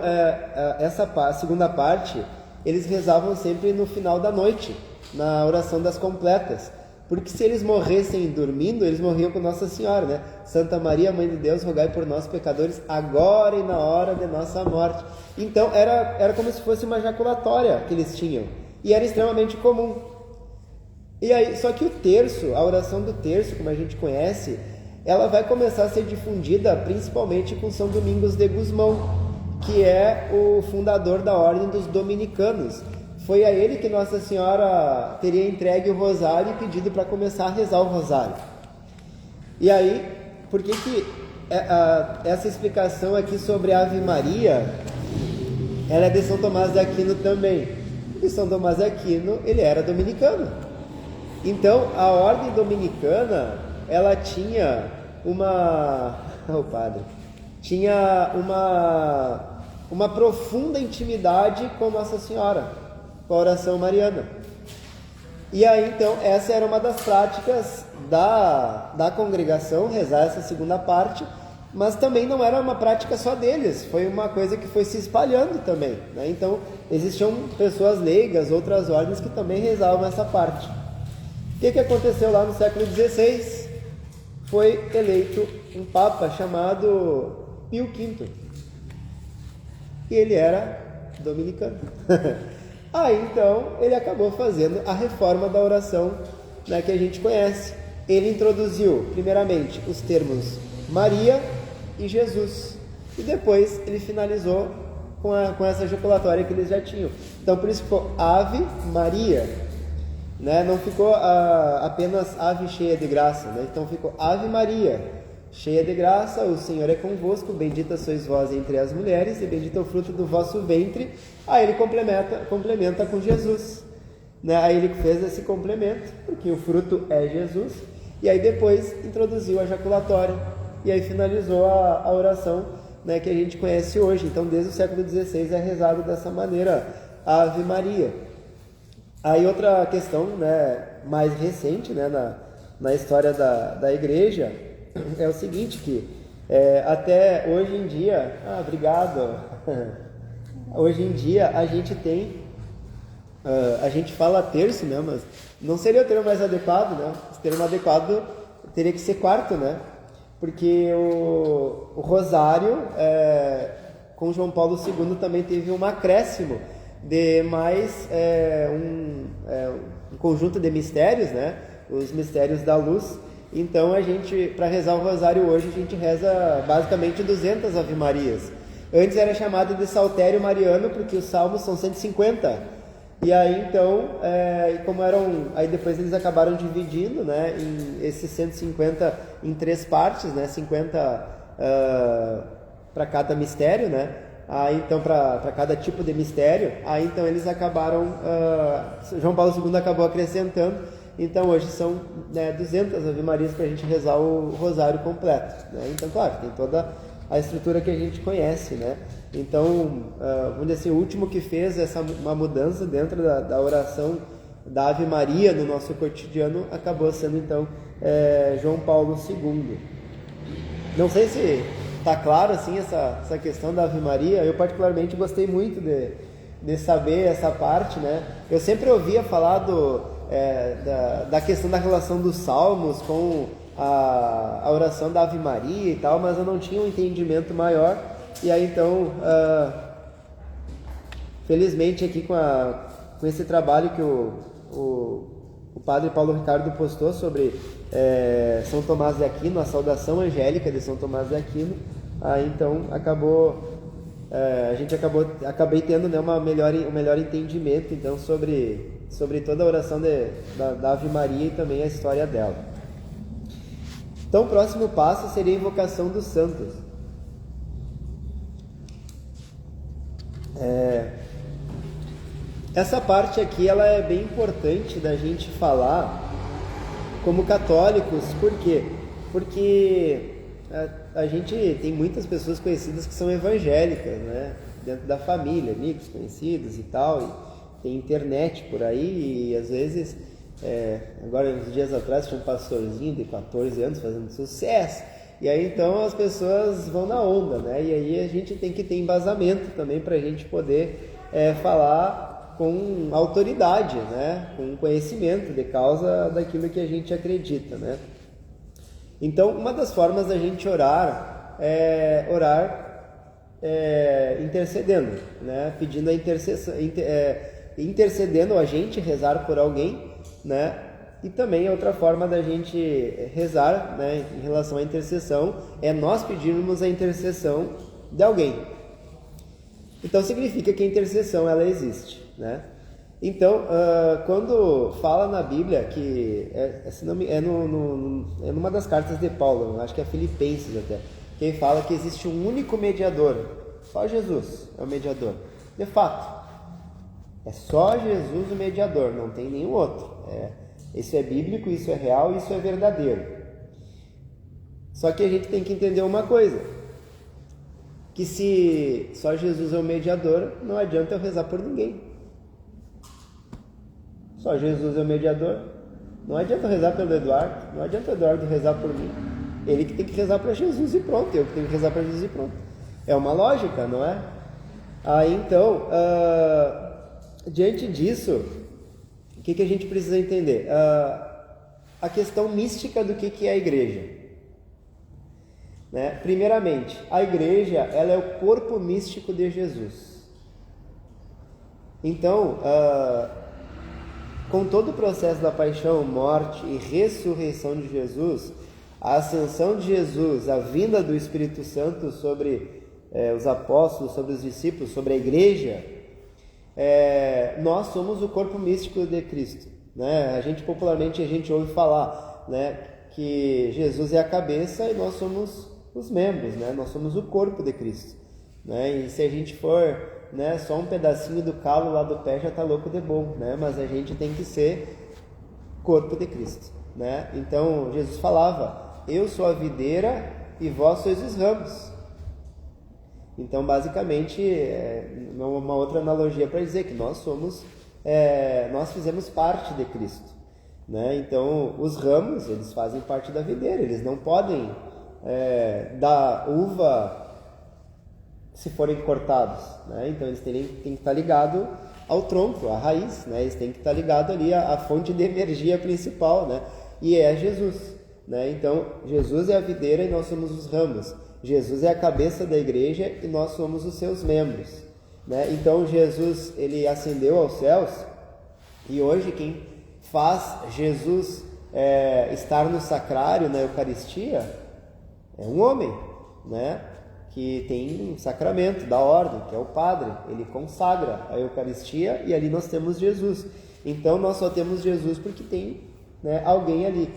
essa segunda parte, eles rezavam sempre no final da noite, na oração das completas. Porque se eles morressem dormindo, eles morriam com Nossa Senhora, né? Santa Maria, Mãe de Deus, rogai por nós pecadores, agora e na hora de nossa morte. Então, era como se fosse uma jaculatória que eles tinham. E era extremamente comum. E aí, só que o terço, a oração do terço, como a gente conhece, ela vai começar a ser difundida principalmente com São Domingos de Gusmão, que é o fundador da Ordem dos Dominicanos. Foi a ele que Nossa Senhora teria entregue o rosário e pedido para começar a rezar o rosário. E aí, por que essa explicação aqui sobre a Ave Maria, ela é de São Tomás de Aquino também? E São Tomás de Aquino, ele era dominicano. Então, a ordem dominicana, ela tinha uma profunda intimidade com Nossa Senhora, com a oração mariana. E aí, então, essa era uma das práticas da congregação, rezar essa segunda parte, mas também não era uma prática só deles, foi uma coisa que foi se espalhando também, né? Então, existiam pessoas leigas, outras ordens que também rezavam essa parte. O que aconteceu lá no século XVI? Foi eleito um papa chamado Pio V. E ele era dominicano. Aí então ele acabou fazendo a reforma da oração, né, que a gente conhece. Ele introduziu primeiramente os termos Maria e Jesus. E depois ele finalizou com essa jaculatória que eles já tinham. Então por isso ficou Ave Maria. Né? Não ficou apenas Ave cheia de graça, né? Então ficou Ave Maria, cheia de graça, o Senhor é convosco, bendita sois vós entre as mulheres e bendito é o fruto do vosso ventre. Aí ele complementa com Jesus, né? Aí ele fez esse complemento, porque o fruto é Jesus, e aí depois introduziu a jaculatória, e aí finalizou a oração, né, que a gente conhece hoje. Então desde o século XVI é rezado dessa maneira, Ave Maria. Aí outra questão, né, mais recente, né, na história da igreja é o seguinte, que até hoje em dia, obrigado, hoje em dia a gente tem, a gente fala terço, né, mas não seria o termo mais adequado, né, o termo adequado teria que ser quarto, né, porque o rosário com João Paulo II também teve um acréscimo de mais um conjunto de mistérios, né? Os mistérios da luz. Então a gente, para rezar o rosário hoje, a gente reza basicamente 200 Ave Marias. Antes era chamado de saltério mariano, porque os salmos são 150. E aí então, aí depois eles acabaram dividindo, né, esses 150 em 3 partes, né, 50 para cada mistério, né? Aí então para cada tipo de mistério, aí então eles acabaram, João Paulo II acabou acrescentando, então hoje são, né, 200 Ave Marias para a gente rezar o rosário completo, né? Então claro, tem toda a estrutura que a gente conhece, né? Então, vamos dizer assim, o último que fez uma mudança dentro da oração da Ave Maria no nosso cotidiano acabou sendo então João Paulo II. Não sei se está claro assim essa questão da Ave Maria. Eu particularmente gostei muito de saber essa parte, né? Eu sempre ouvia falar da questão da relação dos salmos com a oração da Ave Maria e tal, mas eu não tinha um entendimento maior. E aí então, felizmente aqui com esse trabalho que o padre Paulo Ricardo postou sobre São Tomás de Aquino, a saudação angélica de São Tomás de Aquino, aí então acabei tendo, né, um melhor entendimento então sobre sobre toda a oração da Ave Maria e também a história dela. Então, o próximo passo seria a invocação dos santos. Essa parte aqui ela é bem importante da gente falar como católicos. Por quê? Porque a gente tem muitas pessoas conhecidas que são evangélicas, né? Dentro da família, amigos conhecidos e tal, e tem internet por aí, e às vezes, agora uns dias atrás tinha um pastorzinho de 14 anos fazendo sucesso, e aí então as pessoas vão na onda, né? E aí a gente tem que ter embasamento também para a gente poder falar com autoridade, né? Com conhecimento de causa daquilo que a gente acredita, né? Então, uma das formas da gente orar é orar intercedendo, né? Pedindo a intercessão, intercedendo a gente rezar por alguém, né? E também outra forma da gente rezar, né, em relação à intercessão é nós pedirmos a intercessão de alguém. Então significa que a intercessão ela existe, né? Então, quando fala na Bíblia que numa das cartas de Paulo, acho que é Filipenses até, quem fala que existe um único mediador, só Jesus é o mediador. De fato, é só Jesus o mediador, não tem nenhum outro. Isso é bíblico, isso é real, isso é verdadeiro. Só que a gente tem que entender uma coisa, que se só Jesus é o mediador, não adianta eu rezar por ninguém. Só Jesus é o mediador, não adianta eu rezar pelo Eduardo, não adianta o Eduardo rezar por mim. Ele que tem que rezar para Jesus e pronto, eu que tenho que rezar para Jesus e pronto. É uma lógica, não é? Aí então, diante disso, o que a gente precisa entender? A questão mística do que é a igreja. Né? Primeiramente, a igreja ela é o corpo místico de Jesus. Então, com todo o processo da paixão, morte e ressurreição de Jesus, a ascensão de Jesus, a vinda do Espírito Santo sobre os apóstolos, sobre os discípulos, sobre a igreja, nós somos o corpo místico de Cristo, né? Popularmente a gente ouve falar, né, que Jesus é a cabeça e nós somos os membros, né? Nós somos o corpo de Cristo, né? E se a gente for, né, só um pedacinho do calo lá do pé já está louco de bom, né? Mas a gente tem que ser corpo de Cristo, né? Então Jesus falava: eu sou a videira e vós sois os ramos. Então, basicamente, uma outra analogia para dizer que nós fizemos parte de Cristo, né? Então, os ramos, eles fazem parte da videira, eles não podem dar uva se forem cortados, né? Então, eles têm que estar ligados ao tronco, à raiz, né? Eles têm que estar ligados ali à fonte de energia principal, né? E é Jesus, né? Então, Jesus é a videira e nós somos os ramos. Jesus é a cabeça da igreja e nós somos os seus membros, né? Então Jesus ele ascendeu aos céus e hoje quem faz Jesus estar no sacrário, na Eucaristia, é um homem, né? Que tem um sacramento da ordem, que é o padre. Ele consagra a Eucaristia e ali nós temos Jesus. Então nós só temos Jesus porque tem, né, alguém ali.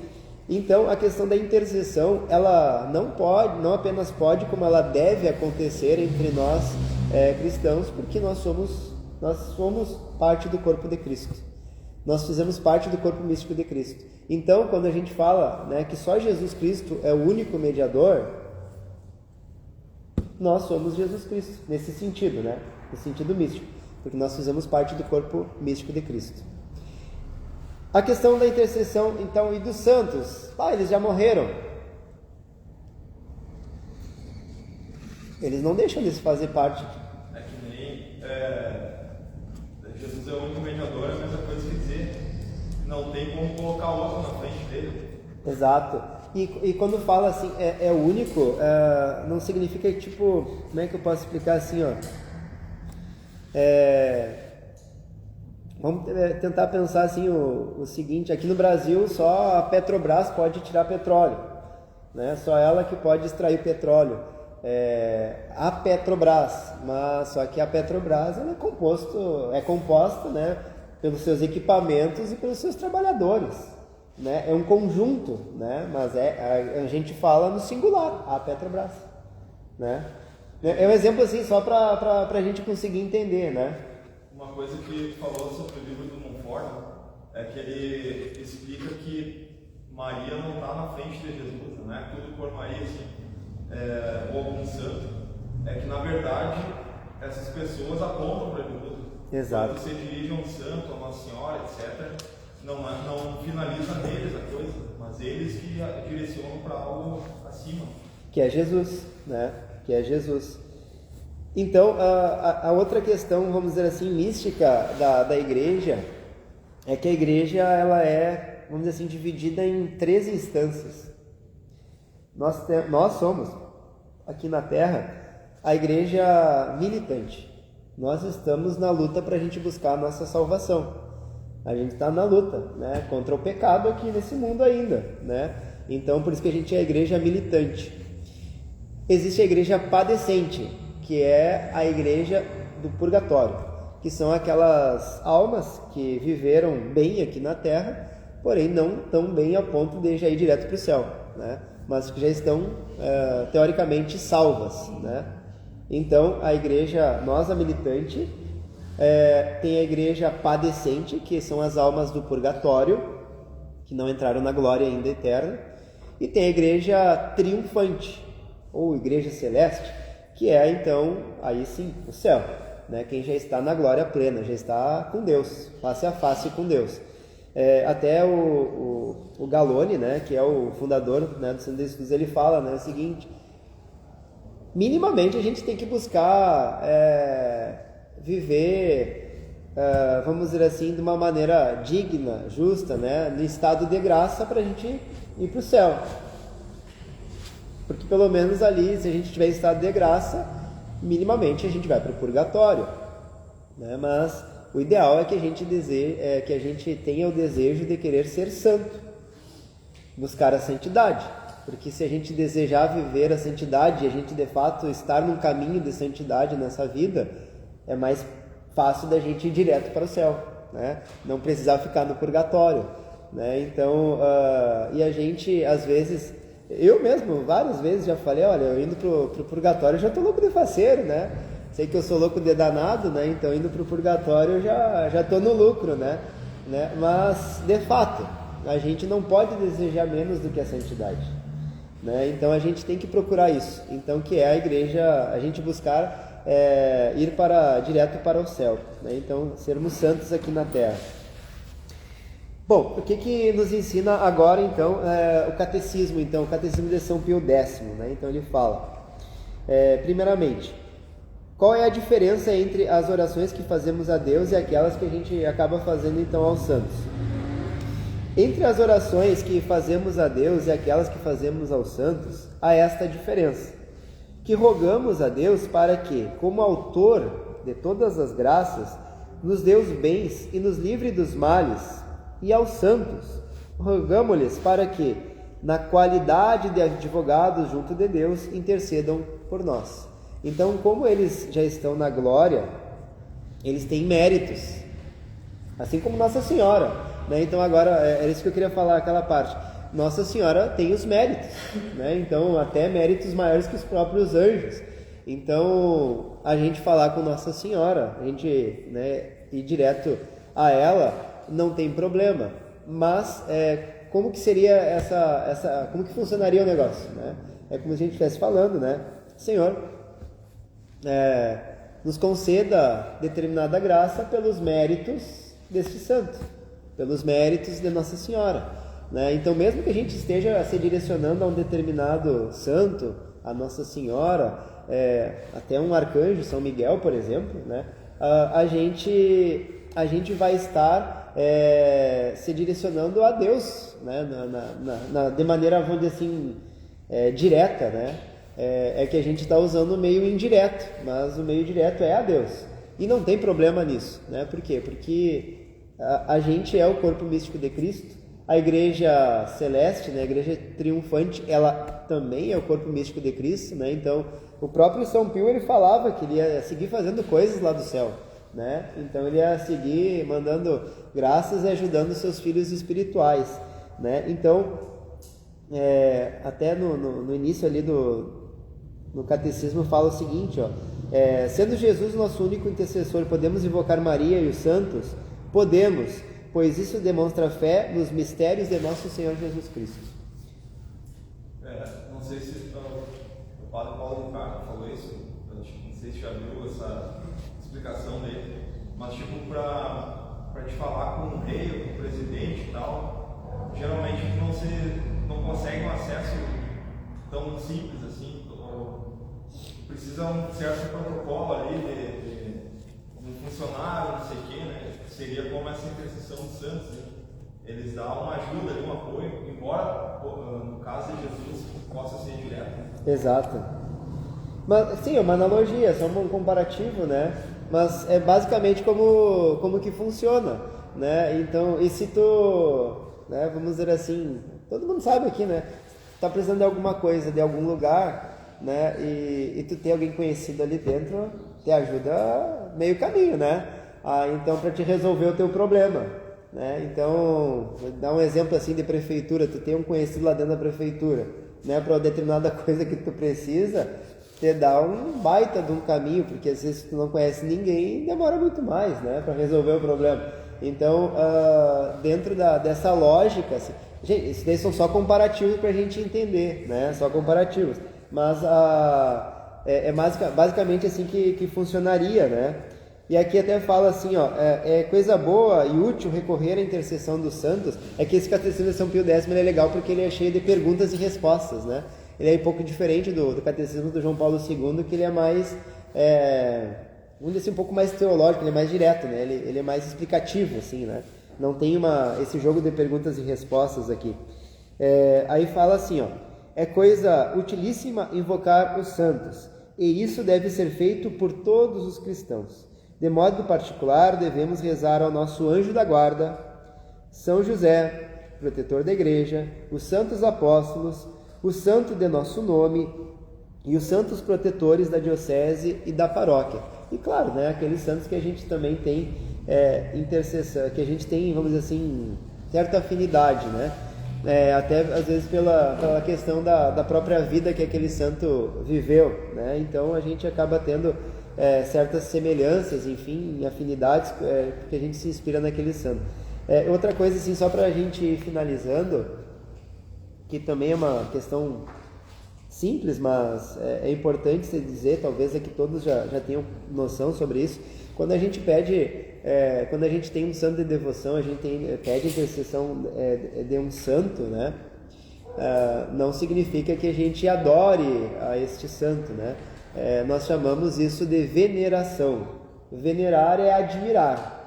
Então, a questão da intercessão, ela não apenas pode, como ela deve acontecer entre nós cristãos, porque nós somos parte do corpo de Cristo. Nós fizemos parte do corpo místico de Cristo. Então, quando a gente fala, né, que só Jesus Cristo é o único mediador, nós somos Jesus Cristo, nesse sentido, né? Nesse sentido místico, porque nós fizemos parte do corpo místico de Cristo. A questão da intercessão, então, e dos santos, eles já morreram. Eles não deixam de fazer parte. É que nem Jesus é o único mediador, é a mesma coisa que dizer não tem como colocar outro na frente dele. Exato. E quando fala assim, é o único, não significa tipo, como é que eu posso explicar assim, ó? Vamos tentar pensar assim o seguinte: aqui no Brasil só a Petrobras pode tirar petróleo, né? Só ela que pode extrair petróleo, a Petrobras, mas só que a Petrobras ela é composta, né, pelos seus equipamentos e pelos seus trabalhadores, né? É um conjunto, né? Mas a gente fala no singular, a Petrobras, né? É um exemplo assim só para a gente conseguir entender, né? Uma coisa que falou sobre o livro do Montfort é que ele explica que Maria não está na frente de Jesus, não é tudo por Maria, assim, ou algum santo, é que na verdade essas pessoas apontam para Jesus. Exato. Quando você dirige a um santo, a uma senhora, etc., não finaliza neles a coisa, mas eles que direcionam para algo acima. Que é Jesus, né? Que é Jesus. Então, a outra questão, vamos dizer assim, mística da igreja, é que a igreja, ela é, vamos dizer assim, dividida em 3 instâncias. Nós somos, aqui na Terra, a igreja militante. Nós estamos na luta para a gente buscar a nossa salvação. A gente está na luta, né, contra o pecado aqui nesse mundo ainda, né? Então, por isso que a gente é a igreja militante. Existe a igreja padecente, que é a igreja do purgatório, que são aquelas almas que viveram bem aqui na Terra, porém não tão bem a ponto de já ir direto para o céu, né? Mas que já estão teoricamente salvas, né? Então, a igreja, nós a militante, tem a igreja padecente, que são as almas do purgatório, que não entraram na glória ainda eterna, e tem a igreja triunfante, ou igreja celeste, que é então, aí sim, o céu, né? Quem já está na glória plena, já está com Deus, face a face com Deus. Até o Galone, né, que é o fundador, né, do Centro de Estudos, ele fala, né, o seguinte: minimamente a gente tem que buscar viver, vamos dizer assim, de uma maneira digna, justa, né, no estado de graça, para a gente ir para o céu. Porque pelo menos ali, se a gente tiver em estado de graça, minimamente a gente vai para o purgatório, né? Mas o ideal é que a gente que a gente tenha o desejo de querer ser santo, buscar a santidade. Porque se a gente desejar viver a santidade e a gente de fato estar num caminho de santidade nessa vida, é mais fácil da gente ir direto para o céu, né? Não precisar ficar no purgatório, né? Então, e a gente às vezes, eu mesmo várias vezes já falei, olha, eu indo pro purgatório eu já tô louco de faceiro, né? Sei que eu sou louco de danado, né? Então indo pro purgatório eu já tô no lucro, né? Mas de fato a gente não pode desejar menos do que a santidade, né? Então a gente tem que procurar isso. Então, que é a igreja, a gente buscar ir direto para o céu, né? Então sermos santos aqui na terra. Bom, o que nos ensina agora então o catecismo de São Pio X, né? Então ele fala, primeiramente, qual é a diferença entre as orações que fazemos a Deus e aquelas que a gente acaba fazendo então aos santos? Entre as orações que fazemos a Deus e aquelas que fazemos aos santos, há esta diferença, que rogamos a Deus para que, como autor de todas as graças, nos dê os bens e nos livre dos males, e aos santos, rogamo-lhes para que, na qualidade de advogados junto de Deus, intercedam por nós. Então, como eles já estão na glória, eles têm méritos, assim como Nossa Senhora, né? Então agora, é isso que eu queria falar, aquela parte. Nossa Senhora tem os méritos, né? Então até méritos maiores que os próprios anjos. Então, a gente falar com Nossa Senhora, a gente, né, ir direto a ela, não tem problema. Mas como que seria como que funcionaria o negócio, né? É como se a gente estivesse falando, né? Senhor, nos conceda determinada graça pelos méritos deste santo, pelos méritos de Nossa Senhora, né? Então, mesmo que a gente esteja se direcionando a um determinado santo, a Nossa Senhora, até um arcanjo, São Miguel, por exemplo, né? A gente vai estar se direcionando a Deus, né? De maneira, vamos dizer assim, direta, né? Que a gente está usando o meio indireto, mas o meio direto é a Deus. E não tem problema nisso, né? Por quê? Porque a gente é o corpo místico de Cristo. A igreja celeste, né? A igreja triunfante, ela também é o corpo místico de Cristo, né? Então, o próprio São Pio, ele falava que ele ia seguir fazendo coisas lá do céu, né? Então ele ia seguir mandando graças e ajudando seus filhos espirituais, né? Então, até no início ali no catecismo fala o seguinte, ó, sendo Jesus nosso único intercessor, podemos invocar Maria e os santos? Podemos, pois isso demonstra fé nos mistérios de nosso Senhor Jesus Cristo. Não sei se o padre Paulo Ricardo falou isso, não sei se já viu essa explicação dele, mas tipo, para te falar com o rei ou com o presidente e tal, geralmente não consegue um acesso tão simples assim, precisa um certo protocolo ali de um funcionário, não sei o que, né? Seria como essa intercessão dos santos, né? Eles dão uma ajuda ali, um apoio, embora no caso de Jesus possa ser direto. Exato. Mas sim, é uma analogia, só um comparativo, né? Mas é basicamente como que funciona, né? Então, e se tu, né, vamos dizer assim, todo mundo sabe aqui, né? Tá precisando de alguma coisa, de algum lugar, né? E tu tem alguém conhecido ali dentro, te ajuda meio caminho, né? Então, para te resolver o teu problema, né? Então, vou dar um exemplo assim de prefeitura, tu tem um conhecido lá dentro da prefeitura, né? Para determinada coisa que tu precisa, te dá um baita de um caminho, porque às vezes tu não conhece ninguém, demora muito mais, né? Para resolver o problema. Então, dentro dessa lógica, assim, gente, esses daí são só comparativos para a gente entender, né? Só comparativos. Mas basicamente assim que funcionaria, né? E aqui até fala assim, ó, é coisa boa e útil recorrer à intercessão dos santos. É que esse catecismo de São Pio X ele é legal porque ele é cheio de perguntas e respostas, né? Ele é um pouco diferente do catecismo do João Paulo II, que ele é mais, vamos dizer assim, um pouco mais teológico, ele é mais direto, né? Ele é mais explicativo, assim, né? Não tem esse jogo de perguntas e respostas aqui. Aí fala assim, ó, é coisa utilíssima invocar os santos, e isso deve ser feito por todos os cristãos. De modo particular, devemos rezar ao nosso anjo da guarda, São José, protetor da igreja, os santos apóstolos, o santo de nosso nome e os santos protetores da diocese e da paróquia. E claro, né, aqueles santos que a gente também tem intercessão, que a gente tem, vamos dizer assim, certa afinidade, né? Até às vezes pela questão da própria vida que aquele santo viveu, né? Então a gente acaba tendo certas semelhanças, enfim, afinidades, porque a gente se inspira naquele santo. Outra coisa, assim, só para a gente ir finalizando, que também é uma questão simples, mas é importante se dizer, talvez que todos já tenham noção sobre isso. Quando a gente quando a gente tem um santo de devoção, a gente pede intercessão de um santo, né? Não significa que a gente adore a este santo, né? Nós chamamos isso de veneração. Venerar é admirar.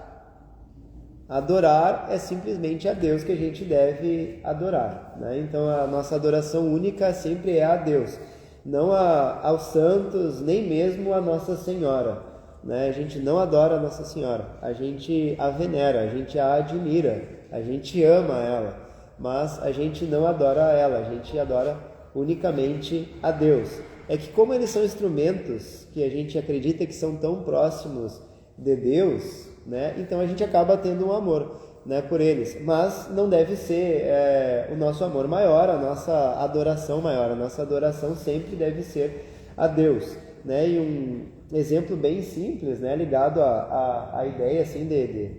Adorar é simplesmente a Deus que a gente deve adorar, né? Então a nossa adoração única sempre é a Deus, não aos santos, nem mesmo a Nossa Senhora, né? A gente não adora a Nossa Senhora, a gente a venera, a gente a admira, a gente ama ela, mas a gente não adora ela, a gente adora unicamente a Deus. É que como eles são instrumentos que a gente acredita que são tão próximos de Deus, né? Então a gente acaba tendo um amor, né, por eles, mas não deve ser o nosso amor maior, a nossa adoração maior. A nossa adoração sempre deve ser a Deus, né? E um exemplo bem simples, né, ligado à ideia assim de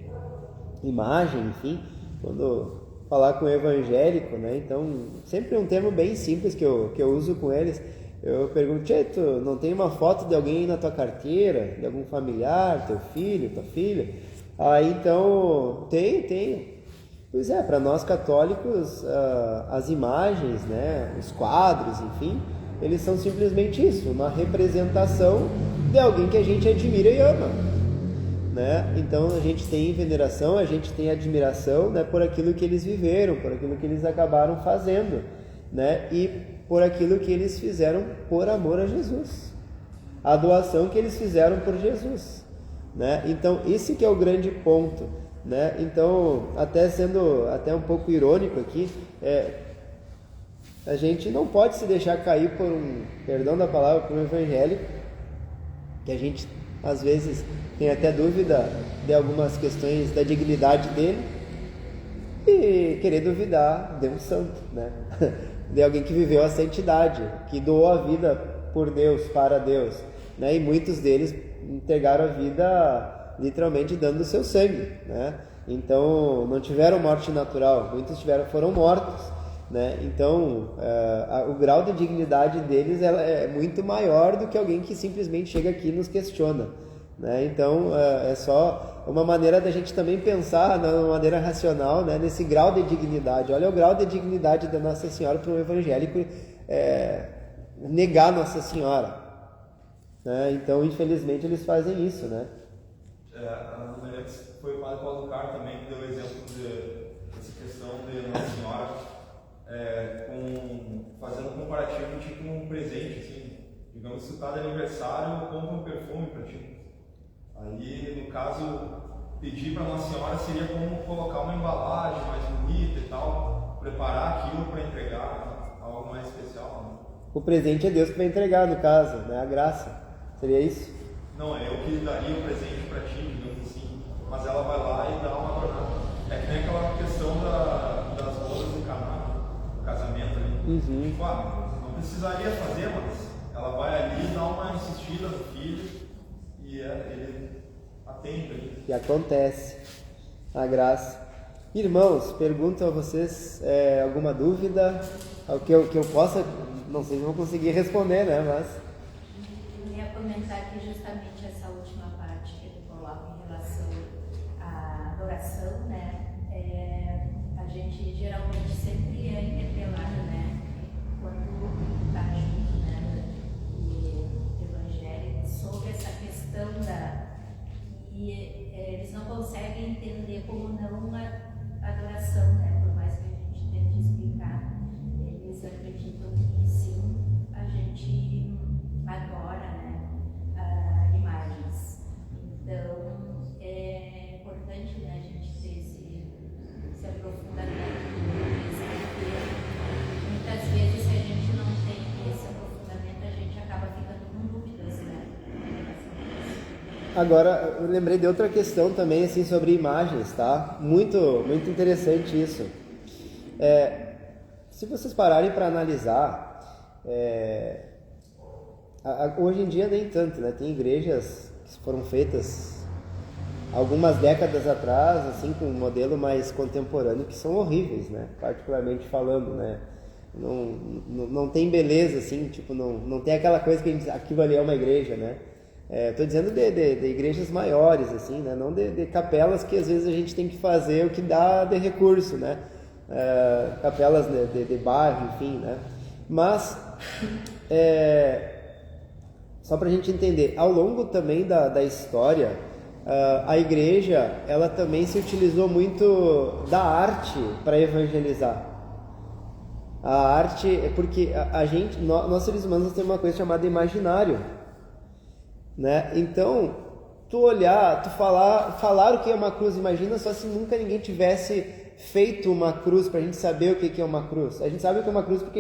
imagem, enfim, quando falar com o evangélico, né? Então sempre um termo bem simples que eu uso com eles. Eu pergunto, tu não tem uma foto de alguém na tua carteira, de algum familiar, teu filho, tua filha? Então, tenho. Pois para nós católicos, as imagens, né, os quadros, enfim, eles são simplesmente isso, uma representação de alguém que a gente admira e ama, né? Então, a gente tem veneração, a gente tem admiração, né, por aquilo que eles viveram, por aquilo que eles acabaram fazendo, né? E por aquilo que eles fizeram por amor a Jesus, a doação que eles fizeram por Jesus, né? Então esse que é o grande ponto, né? Então, até sendo um pouco irônico aqui, a gente não pode se deixar cair por perdão da palavra, por um evangélico, que a gente às vezes tem até dúvida de algumas questões da dignidade dele, e querer duvidar de um santo, né? De alguém que viveu a santidade, que doou a vida por Deus, para Deus, né? E muitos deles entregaram a vida literalmente dando o seu sangue, né? Então não tiveram morte natural, muitos foram mortos, né? Então o grau de dignidade deles é muito maior do que alguém que simplesmente chega aqui e nos questiona, né? Então é só uma maneira da gente também pensar de uma maneira racional, né? Nesse grau de dignidade. Olha o grau de dignidade da Nossa Senhora para um evangélico negar Nossa Senhora, né? Então infelizmente eles fazem isso, né? Foi o Padre Paulo Car também que deu o exemplo dessa questão de Nossa Senhora, fazendo um comparativo tipo um presente, assim, digamos, se tu tá de aniversário, compra um perfume para ti. Aí, no caso, pedir para Nossa Senhora seria como colocar uma embalagem mais bonita e tal, preparar aquilo para entregar, algo mais especial, né? O presente é Deus que vai entregar, no caso, né? A graça. Seria isso? Não, é eu que daria o presente para ti, digamos assim, mas ela vai lá e dá uma adornada. É que nem aquela questão das bodas do Caná, do casamento ali. Tipo, não precisaria fazer, mas ela vai ali, dá uma insistida no filho e ele atende ali. E acontece a graça. Irmãos, pergunto a vocês alguma dúvida, ao que eu possa, não sei se eu vou conseguir responder, né, mas... Eu ia comentar aqui justamente essa última parte que ele coloca em relação à adoração, né? A gente geralmente sempre é interpelado, né? Quando está junto, né? E evangélico, sobre essa questão eles não conseguem entender como não a adoração, né? Por mais que a gente tente explicar, eles acreditam que sim, a gente adora, né? Imagens. Então é importante, né, a gente ter esse aprofundamento, porque muitas vezes se a gente não tem esse aprofundamento, a gente acaba ficando com dúvidas, né? Agora, eu lembrei de outra questão também, assim, sobre imagens, tá? Muito, muito interessante isso. Se vocês pararem para analisar, hoje em dia nem tanto, né? Tem igrejas que foram feitas algumas décadas atrás, assim, com um modelo mais contemporâneo, que são horríveis, né? Particularmente falando, né? Não tem beleza, assim, tipo, não tem aquela coisa que a gente, aquilo ali é uma igreja, né? Estou dizendo de igrejas maiores, assim, né? Não de capelas que às vezes a gente tem que fazer o que dá de recurso, né? Capelas de bairro, enfim, né? Mas, só para a gente entender, ao longo também da história, a igreja, ela também se utilizou muito da arte para evangelizar. A arte, porque nós seres humanos temos uma coisa chamada imaginário, né? Então, tu falar o que é uma cruz, imagina só se nunca ninguém tivesse feito uma cruz para a gente saber o que é uma cruz. A gente sabe o que é uma cruz porque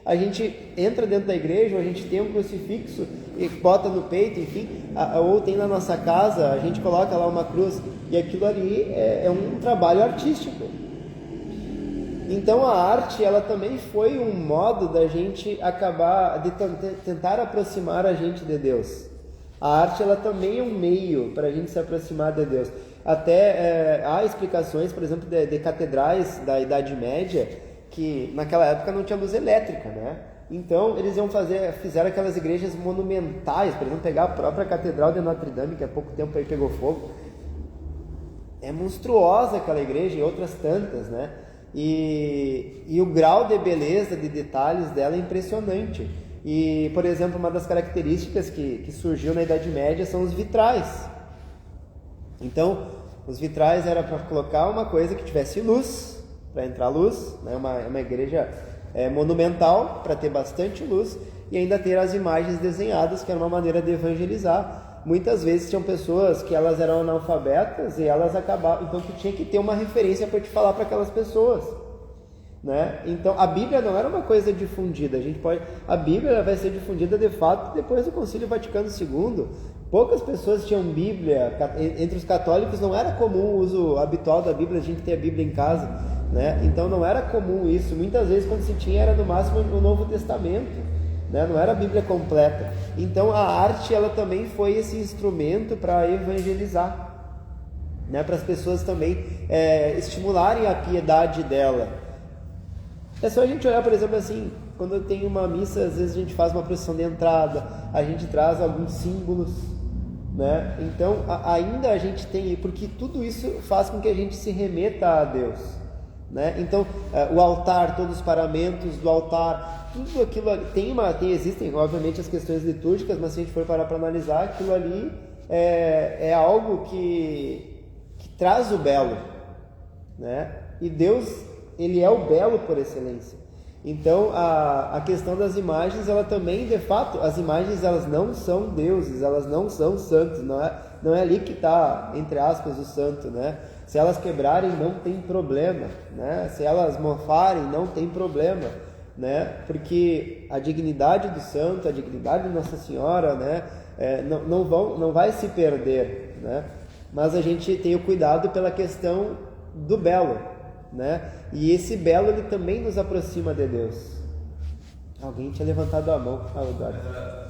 a gente entra dentro da igreja, ou a gente tem um crucifixo e bota no peito, enfim, ou tem na nossa casa, a gente coloca lá uma cruz, e aquilo ali é um trabalho artístico. Então a arte, ela também foi um modo da gente acabar, de tentar aproximar a gente de Deus. A arte, ela também é um meio para a gente se aproximar de Deus. Até há explicações, por exemplo, de catedrais da Idade Média, que naquela época não tinha luz elétrica, né? Então eles fizeram aquelas igrejas monumentais, por exemplo, pegar a própria Catedral de Notre Dame, que há pouco tempo aí pegou fogo. É monstruosa aquela igreja e outras tantas, né? E o grau de beleza, de detalhes dela é impressionante. E, por exemplo, uma das características que surgiu na Idade Média são os vitrais. Então, os vitrais era para colocar uma coisa que tivesse luz, para entrar luz, né? Uma igreja monumental, para ter bastante luz, e ainda ter as imagens desenhadas, que era uma maneira de evangelizar. Muitas vezes tinham pessoas que elas eram analfabetas e elas acabavam, então tu tinha que ter uma referência para te falar para aquelas pessoas. né? Então a Bíblia não era uma coisa difundida. A Bíblia vai ser difundida de fato depois do Concílio Vaticano II. Poucas pessoas tinham Bíblia. Entre os católicos não era comum o uso habitual da Bíblia, a gente ter a Bíblia em casa, né? Então não era comum isso. Muitas vezes quando se tinha era no máximo o Novo Testamento, né? Não era a Bíblia completa. Então a arte ela também foi esse instrumento para evangelizar, né? Para as pessoas também estimularem a piedade dela. É só a gente olhar, por exemplo, assim, quando tem uma missa, às vezes a gente faz uma procissão de entrada, a gente traz alguns símbolos, né? Então ainda a gente tem, porque tudo isso faz com que a gente se remeta a Deus, né? Então o altar, todos os paramentos do altar, tudo aquilo existem obviamente as questões litúrgicas, mas se a gente for parar para analisar, aquilo ali é algo que traz o belo, né? E Deus, ele é o belo por excelência. Então a questão das imagens, ela também, de fato, as imagens elas não são deuses, elas não são santos, não é ali que está, entre aspas, o santo, né? Se elas quebrarem, não tem problema, né? Se elas mofarem, não tem problema, né? Porque a dignidade do santo, a dignidade de Nossa Senhora, né? Não vai se perder, né? Mas a gente tem o cuidado pela questão do belo, né? E esse belo ele também nos aproxima de Deus. Alguém tinha levantado a mão, Eduardo.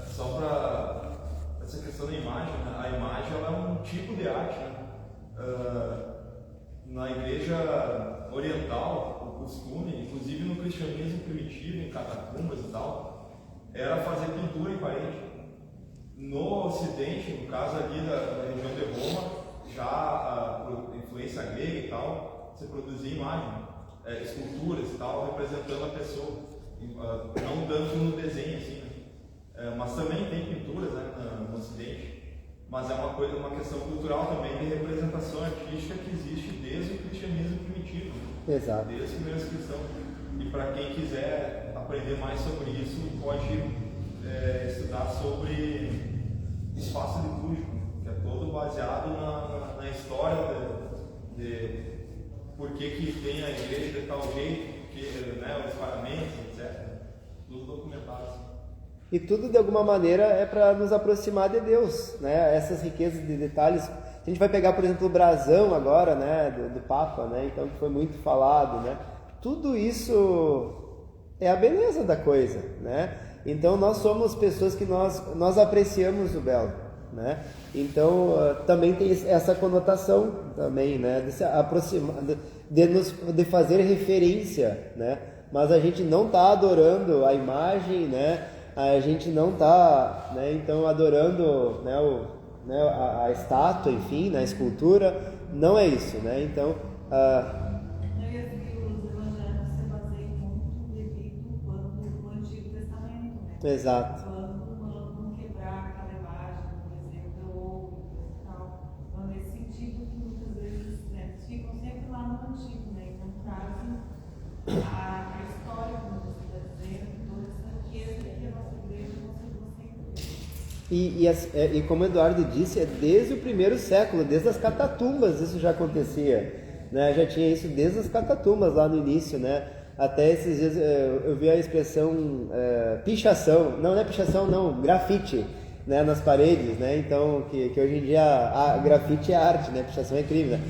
Só para essa questão da imagem, né? A imagem ela é um tipo de arte, né? Na igreja oriental, o costume, inclusive no cristianismo primitivo, em catacumbas e tal, era fazer pintura em parede. No Ocidente, no caso ali da região de Roma, já por influência grega e tal, você produzia imagem, esculturas e tal, representando a pessoa, não tanto no desenho assim, né? Mas também tem pinturas, né, no Ocidente, mas é uma questão cultural também de representação artística que existe desde o cristianismo primitivo, né? Exato. Desde os primeiros cristãos. E para quem quiser aprender mais sobre isso, pode estudar sobre espaço litúrgico, que é todo baseado na história de por que tem a igreja de tal jeito, né, os paramentos, etc. Tudo documentado. E tudo de alguma maneira é para nos aproximar de Deus, né? Essas riquezas de detalhes. A gente vai pegar, por exemplo, o brasão agora, né, do Papa, né? Então, que foi muito falado, né? Tudo isso é a beleza da coisa, né? Então nós somos pessoas que nós apreciamos o belo, né? Então também tem essa conotação também, né? De se aproximar, de fazer referência, né? Mas a gente não está adorando a imagem, né? A gente não está, né? Então adorando, né? A estátua, enfim, na escultura, não é isso, né? Então exato. Quando quebrar aquela imagem, por exemplo, ou tal. Então, nesse sentido que muitas vezes, né, ficam sempre lá no antigo, né? Então, trazem a história, como você está dizendo, toda essa riqueza que a nossa igreja conseguiu sempre. E como o Eduardo disse, é desde o primeiro século, desde as catatumbas isso já acontecia, né? Já tinha isso desde as catatumbas lá no início, né? Até esses dias eu vi a expressão pichação, não é pichação não, grafite, né, nas paredes, né? Então que hoje em dia grafite é arte, né? Pichação é crime, né?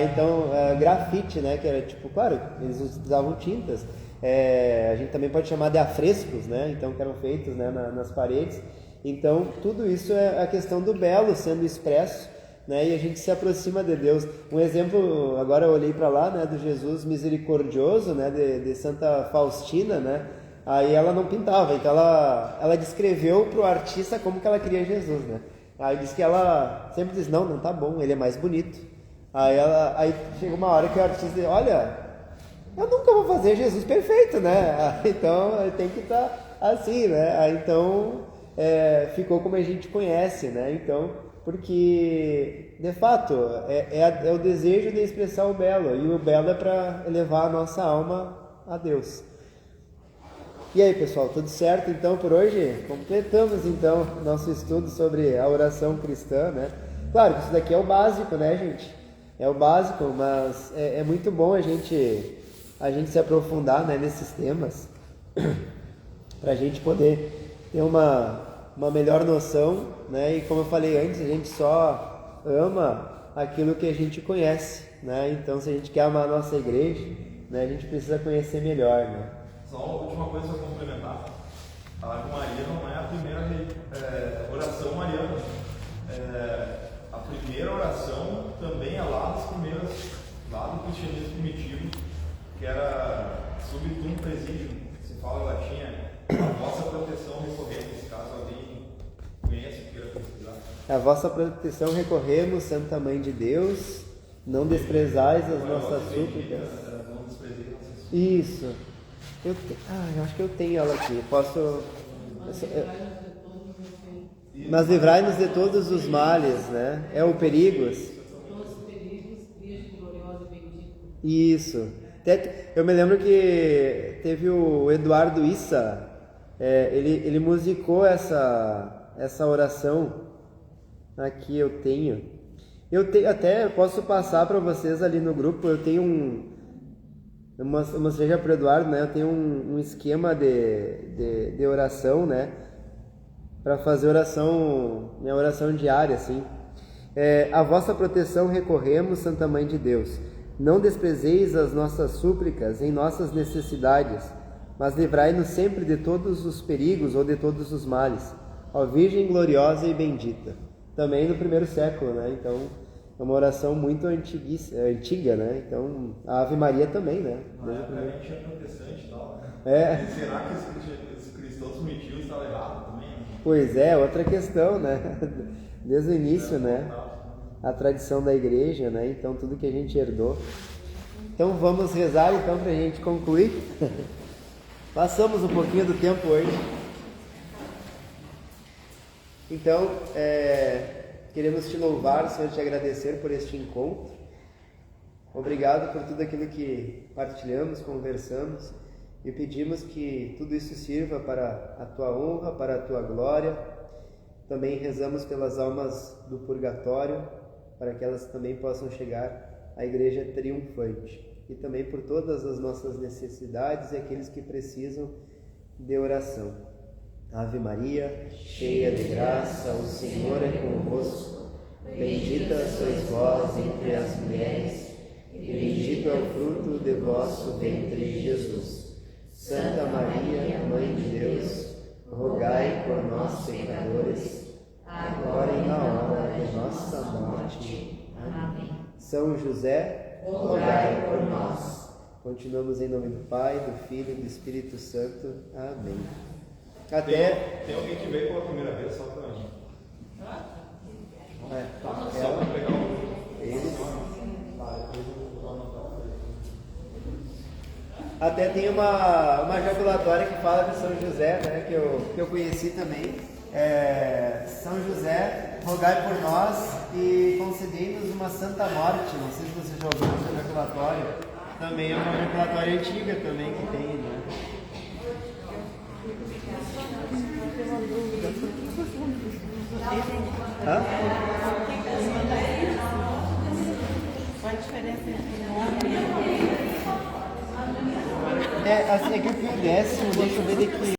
Então grafite, né, que era tipo, claro, eles usavam tintas, a gente também pode chamar de afrescos, né? Então que eram feitos, né, nas paredes. Então tudo isso é a questão do belo sendo expresso, né? E a gente se aproxima de Deus. Um exemplo, agora eu olhei para lá, né, do Jesus misericordioso, né, de Santa Faustina, né? Aí ela não pintava, então ela descreveu para o artista como que ela queria Jesus, né? Aí disse que ela sempre diz, não tá bom, ele é mais bonito. Aí chega uma hora que o artista diz, olha, eu nunca vou fazer Jesus perfeito, né? Então tem que estar assim, né? Aí então ficou como a gente conhece, né? Então, porque de fato é o desejo de expressar o belo, e o belo é para elevar a nossa alma a Deus. E aí, pessoal, tudo certo então por hoje? Completamos então nosso estudo sobre a oração cristã, né? Claro que isso daqui é o básico, né, gente? É o básico, mas é muito bom a gente a gente se aprofundar, né, nesses temas, para a gente poder ter uma melhor noção, né? E como eu falei antes, a gente só ama aquilo que a gente conhece, né? Então, se a gente quer amar a nossa igreja, né, a gente precisa conhecer melhor, né? Só a última coisa para complementar. A Ave Maria não é a primeira oração mariana. A primeira oração também é lá dos primeiros, lá do cristianismo primitivo, que era subtum presidium, que se fala em latim, a vossa proteção recorrente, caso alguém conheça e queira pesquisar. A vossa proteção recorremos, Santa Mãe de Deus, não desprezais as nossas súplicas. Não desprezei nossas súplicas. Isso. Eu acho que eu tenho ela aqui. Posso. Mas livrai-nos de todos os males, né? É o perigos. Isso. Eu me lembro que teve o Eduardo Issa, ele musicou essa oração. Aqui eu tenho. Até posso passar para vocês ali no grupo. Eu tenho eu mostrei já para o Eduardo, né? Eu tenho um esquema de oração, né? Para fazer minha oração diária, assim. A vossa proteção recorremos, Santa Mãe de Deus. Não desprezeis as nossas súplicas em nossas necessidades, mas livrai-nos sempre de todos os perigos ou de todos os males. Ó Virgem gloriosa e bendita. Também no primeiro século, né? Então, é uma oração muito antiga, né? Então, a Ave Maria também, né? Na época a gente é protestante e tal, né? É. E será que esse cristão primitivos estava errado também? Pois é, outra questão, né? Desde o início, né? A tradição da igreja, né? Então, tudo que a gente herdou. Então, vamos rezar, então, para a gente concluir. Passamos um pouquinho do tempo hoje. Então, queremos te louvar, Senhor, te agradecer por este encontro. Obrigado por tudo aquilo que partilhamos, conversamos e pedimos que tudo isso sirva para a tua honra, para a tua glória. Também rezamos pelas almas do purgatório, para que elas também possam chegar à igreja triunfante. E também por todas as nossas necessidades e aqueles que precisam de oração. Ave Maria, cheia de graça, o Senhor é convosco. Bendita sois vós entre as mulheres, e bendito é o fruto de vosso ventre, Jesus. Santa Maria, Mãe de Deus, rogai por nós, pecadores, agora e na hora de nossa morte. Amém. São José, rogai por nós. Continuamos em nome do Pai, do Filho e do Espírito Santo. Amém. Tem alguém que veio pela primeira vez só para pegar eles. Até tem uma jaculatória que fala de São José, né, que eu conheci também. São José, rogai por nós e concedei-nos uma santa morte. Não sei se vocês já ouviram essa jaculatória. Também é uma jaculatória antiga também que tem, né? Hã? Qual a diferença entre o nome e Assim, é que o décimo, deixa eu ver daqui.